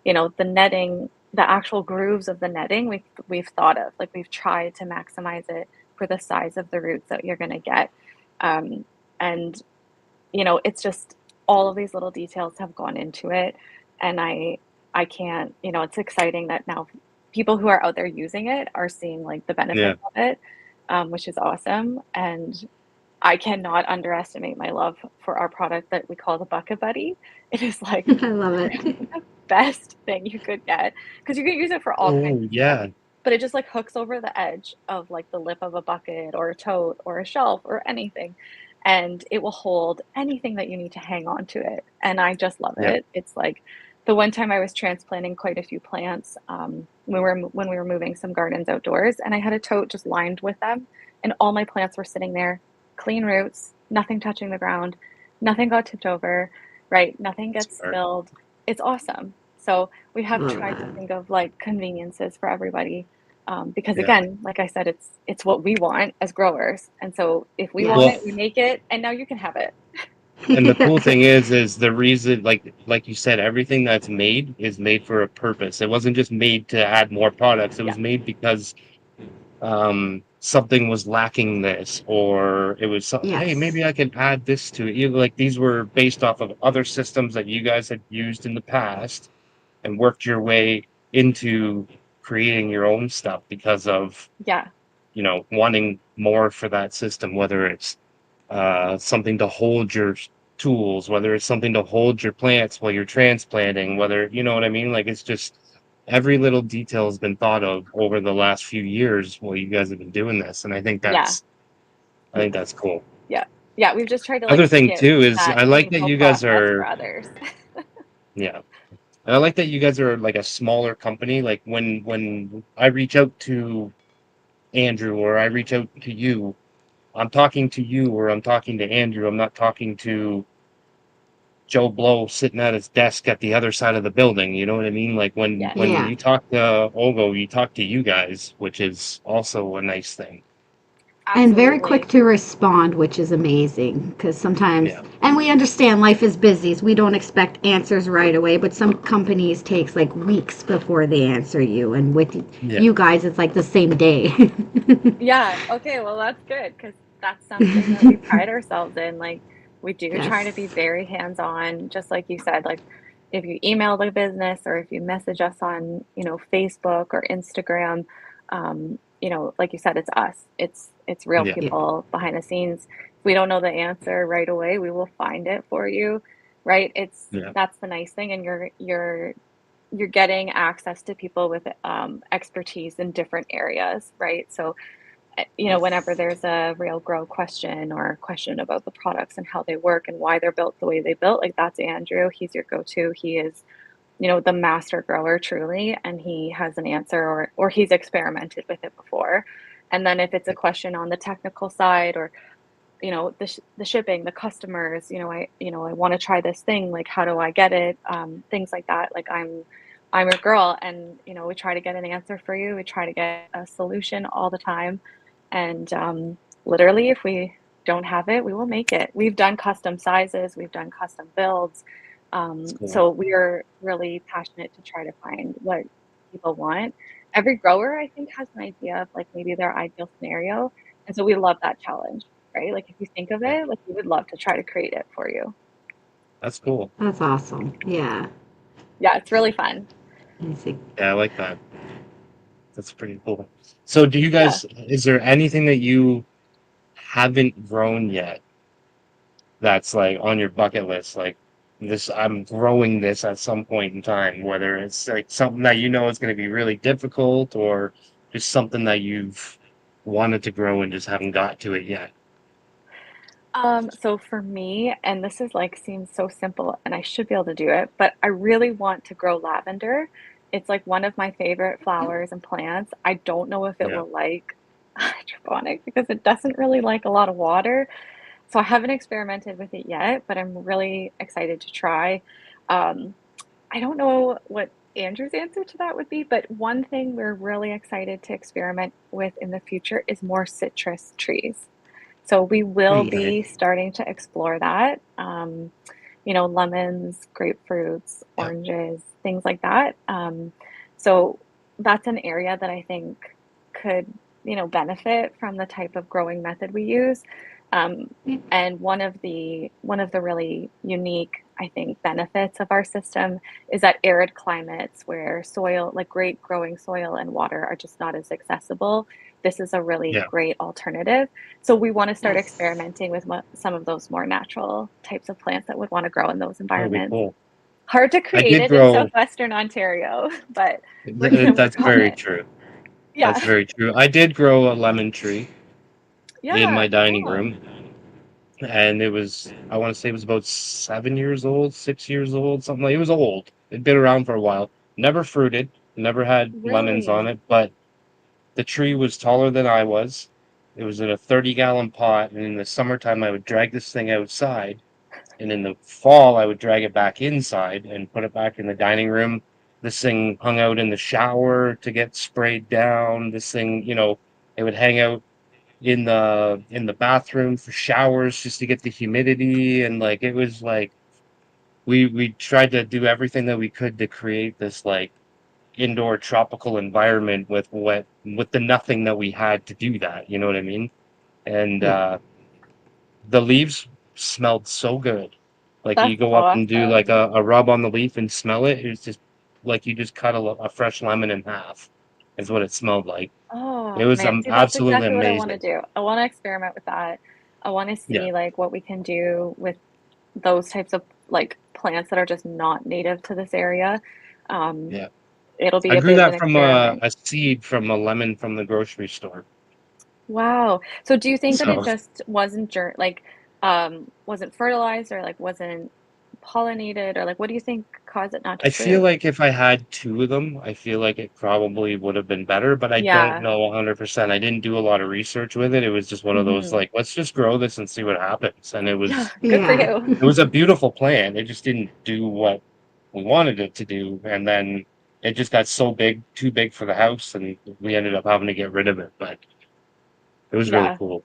The netting, the actual grooves of the netting, we've thought of. Like we've tried to maximize it for the size of the roots that you're gonna get. And it's just all of these little details have gone into it. And I can't, it's exciting that now people who are out there using it are seeing like the yeah. benefits of it, which is awesome. And I cannot underestimate my love for our product that we call the Bucket Buddy. It is like I love really it. the best thing you could get because you can use it for all kinds Oh, of stuff. yeah. But it just like hooks over the edge of like the lip of a bucket or a tote or a shelf or anything. And it will hold anything that you need to hang on to it. And I just love Yeah. it. It's like the one time I was transplanting quite a few plants when we were moving some gardens outdoors, and I had a tote just lined with them, and all my plants were sitting there, clean roots, nothing touching the ground, nothing got tipped over, right? Nothing gets Smart. spilled. It's awesome. So we have Love tried to that. think of like conveniences for everybody, because Yeah. again, like I said, it's what we want as growers, and so if we want Yes. Well, it, we make it, and now you can have it. and the cool thing is the reason, like you said, everything that's made is made for a purpose. It wasn't just made to add more products. It Yeah, was made because something was lacking this, or it was hey, Yes. maybe I can add this to it. Like these were based off of other systems that you guys had used in the past and worked your way into creating your own stuff because of yeah, wanting more for that system, whether it's something to hold your tools, whether it's something to hold your plants while you're transplanting, whether you know what I mean. Like it's just every little detail has been thought of over the last few years while you guys have been doing this, and yeah, I think that's cool. yeah, yeah. We've just tried to like Other thing skip too is that I like that painful you guys process for are others. yeah. I like that you guys are like a smaller company. Like when I reach out to Andrew or I reach out to you, I'm talking to you or I'm talking to Andrew. I'm not talking to Joe Blow sitting at his desk at the other side of the building. You know what I mean? Like when Yes, when Yeah. you talk to OGGO, you talk to you guys, which is also a nice thing. And very quick absolutely. to respond, which is amazing because sometimes, Yeah, and we understand life is busy, so we don't expect answers right away, but some companies takes like weeks before they answer you, and with yeah, you guys, it's like the same day. Yeah. Okay. Well, that's good because that's something that we pride ourselves in. Like, we do try to be Yes. very hands-on, just like you said. Like, if you email the business or if you message us on, Facebook or Instagram, like you said, it's us. It's real yeah, Yeah. people behind the scenes. If we don't know the answer right away, we will find it for you, right? yeah, That's the nice thing, and you're getting access to people with expertise in different areas, right? So whenever Yes. there's a real grow question or a question about the products and how they work and why they're built the way they built, like that's Andrew. He's your go-to. He is, the master grower truly, and he has an answer or he's experimented with it before. And then if it's a question on the technical side or the shipping, the customers, I want to try this thing, like how do I get it? Things like that. Like I'm your girl, and we try to get an answer for you. We try to get a solution all the time, and literally, if we don't have it, we will make it. We've done custom sizes, we've done custom builds. It's cool. So we're really passionate to try to find what people want. Every grower, I think, has an idea of like maybe their ideal scenario. And so we love that challenge, right? Like if you think of Yeah, it, like we would love to try to create it for you. that's cool. That's awesome. Yeah. Yeah, it's really fun. Let me see. Yeah, I like that. That's pretty cool. So, do you Yeah. guys? Is there anything that you haven't grown yet that's like on your bucket list? Like this, I'm growing this at some point in time. Whether it's like something that you know is going to be really difficult, or just something that you've wanted to grow and just haven't got to it yet. So for me, and this is like seems so simple and I should be able to do it, but I really want to grow lavender. It's like one of my favorite flowers and plants. I don't know if it Yeah. will like hydroponic because it doesn't really like a lot of water. So I haven't experimented with it yet, but I'm really excited to try. Um, I don't know what Andrew's answer to that would be, but one thing we're really excited to experiment with in the future is more citrus trees. So we will Nice. be starting to explore that. Lemons, grapefruits, Yep. oranges, things like that. So that's an area that I think could, benefit from the type of growing method we use. Um, and one of the really unique, I think, benefits of our system is that arid climates where soil, like great growing soil and water, are just not as accessible. This is a really Yeah. great alternative. So we want to start Yes. experimenting with some of those more natural types of plants that would want to grow in those That would be environments. cool. Hard to I create did it in grow. southwestern Ontario, but we're gonna That's work on very it. true. That's Yeah. very true. I did grow a lemon tree in Yeah, my dining cool. room, and it was, I want to say it was about 7 years old, 6 years old, something like. It was old. It'd been around for a while. Never fruited. Never had lemons on Really? it, but the tree was taller than I was. It was in a 30-gallon pot, and in the summertime I would drag this thing outside, and in the fall I would drag it back inside and put it back in the dining room. This thing hung out in the shower to get sprayed down. This thing, it would hang out in the bathroom for showers just to get the humidity, and like it was like we tried to do everything that we could to create this like indoor tropical environment with the nothing that we had to do that, you know what I mean? And Yeah. the leaves smelled so good. Like you That's go up and do like awesome. a rub on the leaf and smell it. It's just like you just cut a fresh lemon in half. Is what it smelled like. It Oh was man, see, that's absolutely exactly what I want to amazing. do. I want to experiment with that. I want to Yeah, see like what we can do with those types of like plants that are just not native to this area. Um, yeah. it'll be I a grew bit of an that from experiment. a seed from a lemon from the grocery store. Wow. So do you think that it So just wasn't wasn't fertilized or like wasn't pollinated or like what do you think caused it not to I feel fruit? like if I had two of them, I feel like it probably would have been better, but I don't Yeah. know 100%. I didn't do a lot of research with it. It was just one of those Hmm. like, let's just grow this and see what happens. And it Yeah, was good for Yeah. you. it was a beautiful plant. It just didn't do what we wanted it to do, and then it just got so big, too big for the house, and we ended up having to get rid of it. But it was really Yeah, cool.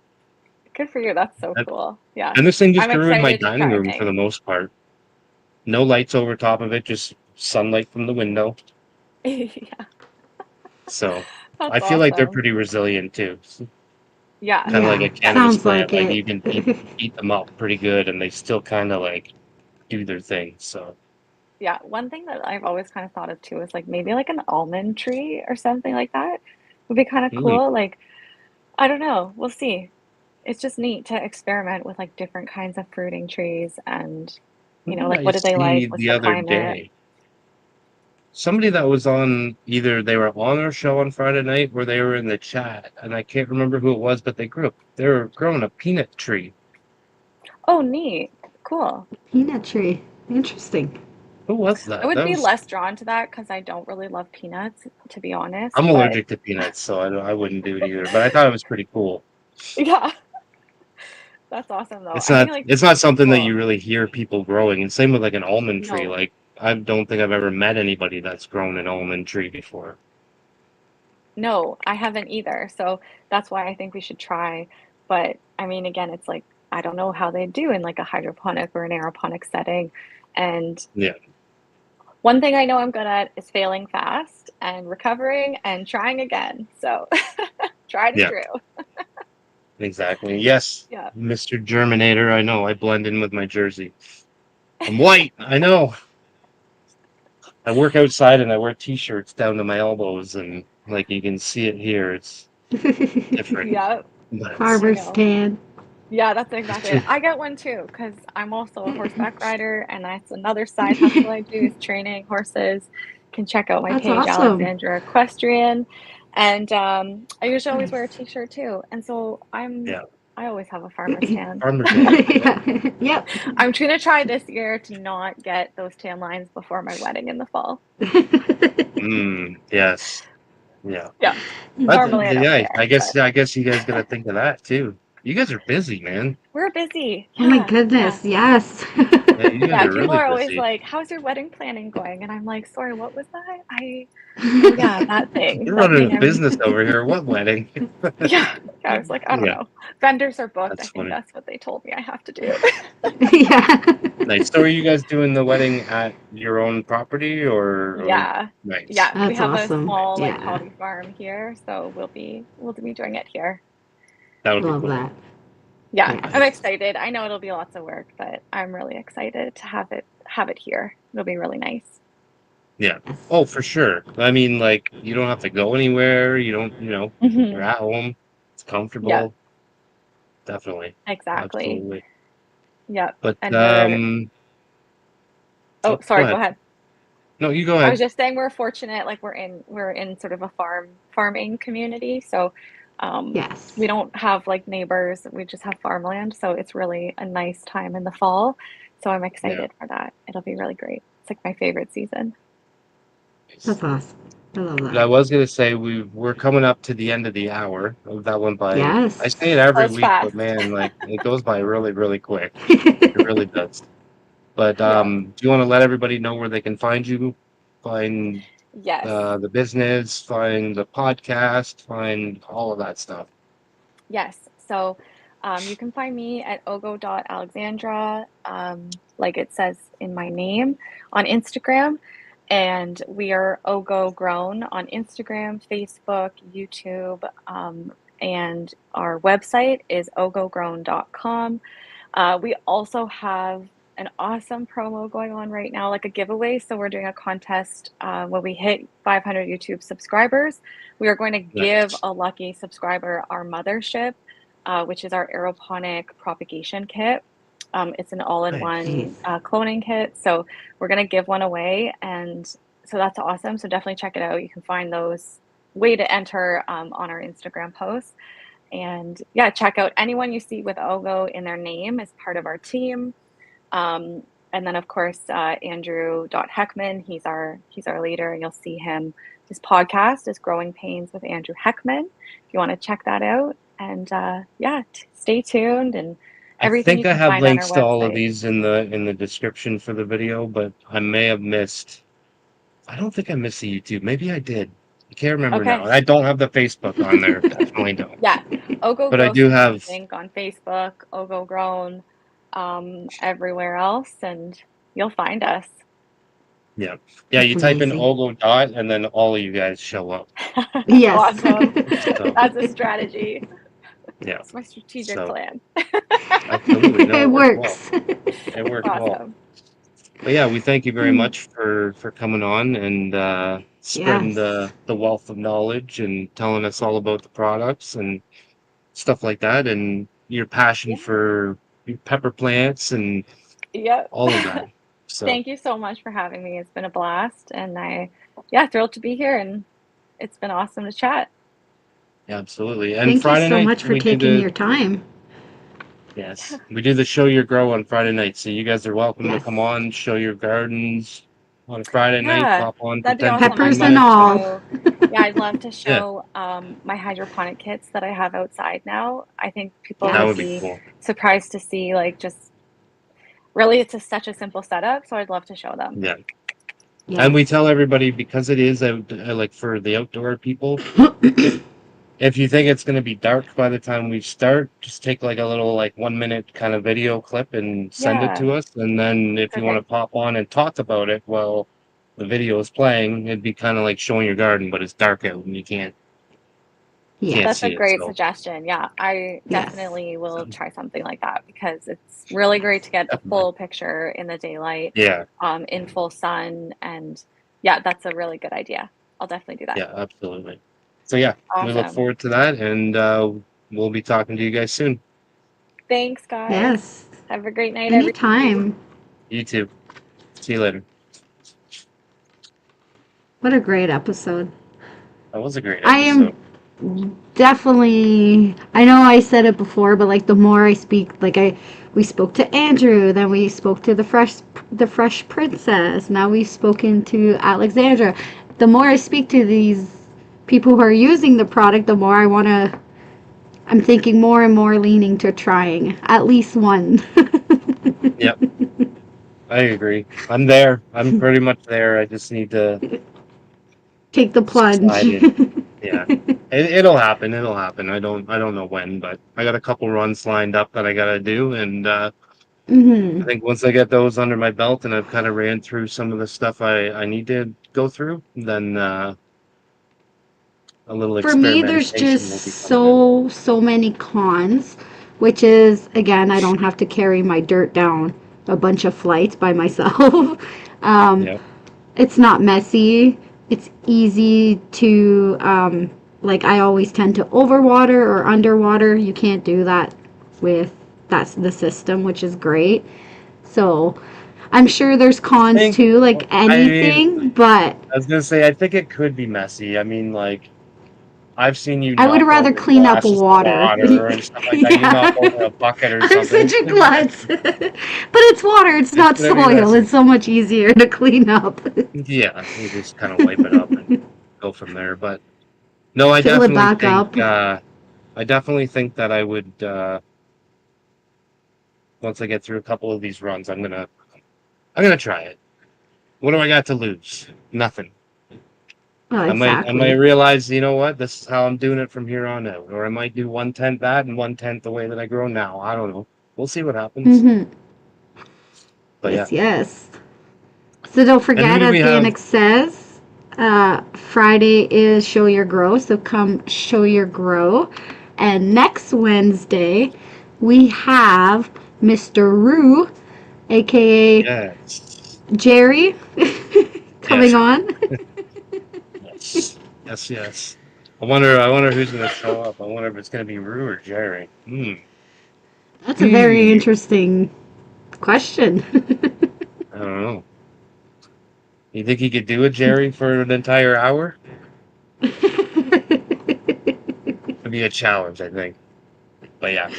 good for you. That's so And cool. Yeah. and this thing just I'm grew in my excited to dining try room for the things. most part. No lights over top of it, just sunlight from the window. Yeah, So I that's feel like they're awesome. pretty resilient too. Yeah, Kind of like Yeah. a cannabis Sounds plant. like Like it. you can beat them up pretty good, and they still kind of like do their thing. So yeah. One thing that I've always kind of thought of too is like maybe like an almond tree or something like that would be kind of mm, cool. Like, I don't know. We'll see. It's just neat to experiment with like different kinds of fruiting trees and, what did like I what do they like? see What's the the other climate? day? Somebody that was on, either they were on our show on Friday night or they were in the chat, and I can't remember who it was, but they were growing a peanut tree. Oh, neat. Cool. Peanut tree. Interesting. Who was I that? would That be was less drawn to that because I don't really love peanuts, to be honest. I'm But allergic to peanuts, so I wouldn't do it either. But I thought it was pretty cool. yeah, that's awesome though. It's I think not like it's not something that cool. you really hear people growing, and same with like an almond tree. No, Like I don't think I've ever met anybody that's grown an almond tree before. no, I haven't either. So that's why I think we should try. But I mean, again, it's like, I don't know how they do in like a hydroponic or an aeroponic setting. And Yeah. one thing I know I'm good at is failing fast and recovering and trying again. So tried and Yeah. true. Exactly. Yes, Yeah. Mr. Germinator. I know. I blend in with my jersey. I'm white. I know. I work outside and I wear t-shirts down to my elbows, and like you can see it here. It's different. Yeah. But I Farmer's know. tan. Yeah, that's exactly it. I get one too because I'm also a horseback rider, and that's another side hustle I do is training horses. You can check out my That's page, awesome. Alexandra Equestrian, and I usually always wear a Nice. t-shirt too. And so yeah, I always have a farmer's tan. farmer tan. Yeah. Yeah. Yep. I'm trying to try this year to not get those tan lines before my wedding in the fall. Yes. Yeah. Yeah, But normally I don't yeah, care, but I guess you guys gotta think of that too. You guys are busy, man. we're busy. Oh my Yeah, yeah. goodness, yes. Yeah, you guys Yeah, are people really are always busy. like, "How's your wedding planning going?" And I'm like, "Sorry, what was that?" Oh yeah, that thing. You're That running thing a I'm business over here. What wedding? yeah. Yeah, I was like, "I don't Yeah, know. Vendors are booked." I that's think funny. that's what they told me I have to do. Yeah. Nice. So are you guys doing the wedding at your own property or Yeah. nice? Yeah, we That's have a awesome. small like Yeah. hobby farm here, so we'll be doing it here. That would be Love cool. that. Yeah, I'm Yes. excited. I know it'll be lots of work, but I'm really excited to have it here. It'll be really nice. Yeah. Yes. Oh, for sure. I mean, like, you don't have to go anywhere. You don't, you're Hmm. at home. It's Yeah, comfortable. Definitely. exactly. Absolutely. Yep. But, And we're oh, oh, go sorry, go ahead. ahead. No, you go I was ahead. just saying we're fortunate, like we're in sort of a farming community, so we Yes. don't have like neighbors. We just have farmland, so it's really a nice time in the fall. So I'm Yeah. excited for that. It'll be really great. It's like my favorite season. Nice. That's awesome. I love But I that. was gonna say we're coming up to the end of the hour. Oh, that went by. I say it Yes. That every was week, but fast. man, like it goes by really, really quick. It really does. But Yeah. do you want to let everybody know where they can find you? Find Yes. the business, find the podcast, find all of that stuff. Yes. So you can find me at ogo.alexandra, like it says in my name, on Instagram. And we are OGGO Grown on Instagram, Facebook, YouTube, and our website is oggogrown.com. We also have an awesome promo going on right now, like a giveaway. So we're doing a contest when we hit 500 YouTube subscribers. We are going to give Nice. a lucky subscriber our mothership, which is our aeroponic propagation kit. It's an Nice. all-in-one Nice. cloning kit. So we're going to give one away, and so that's awesome. So definitely check it out. You can find those way to enter on our Instagram posts. And yeah, check out anyone you see with OGGO in their name as part of our team. Um, and then of course Andrew Heckman, he's our leader, and you'll see him. His podcast is Growing Pains with Andrew Heckman. If you want to check that out, and yeah, stay tuned and I everything you think I can have find on our links to all of website. these in the description for the video, but I may have missed. I don't think I missed the YouTube. Maybe I did. I can't remember now. Okay, I don't have the Facebook on there. Definitely don't. yeah, OGGO But I Grow do Seeds, I have. think, on Facebook, OGGO Grown, everywhere else, and you'll find us. Yeah. Yeah, That's you type in amazing. Ogo dot and then all of you guys show up. Yes. Awesome. So That's a strategy. yeah. It's my strategic So plan. absolutely. No, It it worked well. works. It worked well. Awesome. But yeah, we thank you very much for coming on and spreading Yes. the wealth of knowledge and telling us all about the products and stuff like that and your passion Yeah. for your pepper plants and Yep. all of that. So Thank you so much for having me. It's been a blast, and yeah, thrilled to be here, and it's been awesome to chat. yeah, absolutely. And Thank you Friday so night much for we do taking the your time. yes, we do the show your grow on Friday night. So you guys are welcome to Yes. come on, show your gardens on Friday night, Yeah, pop on for that'd be 10, awesome. 15 I'd Peppers love and to minutes. And all. show. Yeah, I'd love to yeah, show my hydroponic kits that I have outside now. I think people that would would be Yes. be cool. surprised to see, like, just really, it's such a simple setup. So I'd love to show them. Yeah. And we Yes. tell everybody because it is out like for the outdoor people, if you think it's going to be dark by the time we start, just take like a little like 1 minute kind of video clip and send it Yeah, to us. And then if you want to perfect. pop on and talk about it while the video is playing, it'd be kind of like showing your garden, but it's dark out and you can't That's a see it. great So suggestion. Yeah, I Yes. definitely will try something like that because it's really great to get a definitely, full picture in the daylight, yeah, in full sun. And yeah, that's a really good idea. I'll definitely do that. yeah, absolutely. So yeah, we look Awesome. forward to that, and we'll be talking to you guys soon. Thanks, guys. Yes. Have a great night, everybody. Anytime. You too. See you later. What a great episode. That was a great I episode. am definitely, I know I said it before, but like the more I speak, like we spoke to Andrew, then we spoke to the fresh princess, now we've spoken to Alexandra. The more I speak to these people who are using the product, the more I'm thinking more and more leaning to trying at least one. Yep, I agree. I'm there. I'm pretty much there. I just need to Take the plunge. slide in. Yeah, it'll happen. It'll happen. I don't know when, but I got a couple runs lined up that I gotta do, and I Hmm. think once I get those under my belt and I've kind of ran through some of the stuff I need to go through, then a little For me, there's experimentation just will be coming in. so many cons, which is again, I don't have to carry my dirt down a bunch of flights by myself. um, Yeah, it's not messy. It's easy to like I always tend to overwater or underwater. You can't do that with that's the system, which is great. So I'm sure there's I cons think. too, like I mean, anything, but I was gonna say I think it could be messy. I mean, like I've seen you I would knock rather over clean up glasses of water. water and stuff like that. You knock Yeah. over a bucket or I'm something. such It's a gonna be klutz. messy. But it's water, it's It's not gonna be soil. messy. It's so much easier to clean up. Yeah, you just kind of wipe it up and go from there. But no, I Fill it definitely back think up. that I would once I get through a couple of these runs, I'm gonna try it. What do I got to lose? Nothing. Oh, I might exactly. realize, you know what, this is how I'm doing it from here on out. Or I might do 1/10 that and 1/10 the way that I grow now. I don't know. We'll see what happens. Mm-hmm. But yeah. Yes, yes. So don't And who forget, do we as have? Danik says, Friday is Show Your Grow. So come show your grow. And next Wednesday, we have Mr. Rue, aka Yes. Jerry, coming Yes. on. Yes. Yes, yes. I wonder who's gonna show up. I wonder if it's gonna be Rue or Jerry. That's a very Hmm. interesting question. I don't know. You think he could do it, Jerry, for an entire hour? It'd be a challenge, I think. But yeah.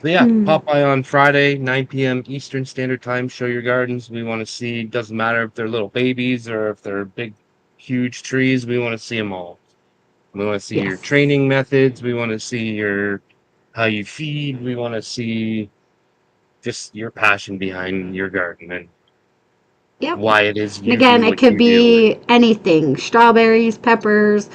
So yeah, Hmm. pop by on Friday, 9 p.m. Eastern Standard Time. Show your gardens. We want to see. Doesn't matter if they're little babies or if they're big, huge trees. We want to see them all. We want to see your Yes. training methods. We want to see your how you feed. We want to see just your passion behind your garden and Yep. why it is And you again, do it what could you do. And be anything: strawberries, peppers,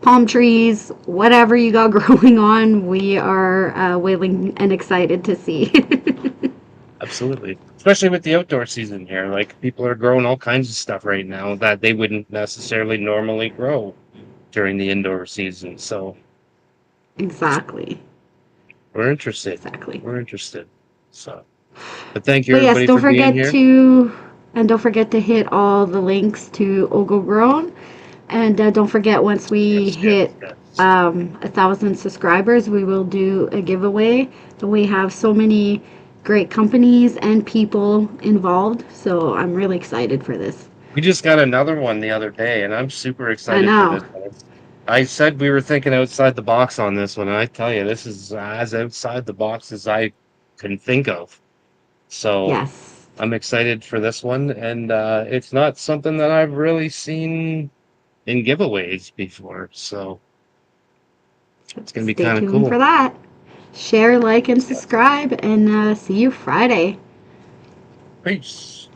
palm trees, whatever you got growing on. We are willing and excited to see. absolutely, especially with the outdoor season here, like people are growing all kinds of stuff right now that they wouldn't necessarily normally grow during the indoor season. So Exactly. we're interested. Exactly. We're interested. So, but thank you But yes, everybody for don't being forget here. to and don't forget to hit all the links to OGGO Grown. And don't forget, once we Yes, yes, hit yes. 1,000 subscribers, we will do a giveaway. And we have so many great companies and people involved, so I'm really excited for this. We just got another one the other day, and I'm super I excited for know. this one. I said we were thinking outside the box on this one, and I tell you, this is as outside the box as I can think of. So Yes. I'm excited for this one, and it's not something that I've really seen in giveaways before, so it's gonna be Stay kind of tuned for cool. that. Share, like, and Yes, yes. subscribe, and see you Friday. Peace.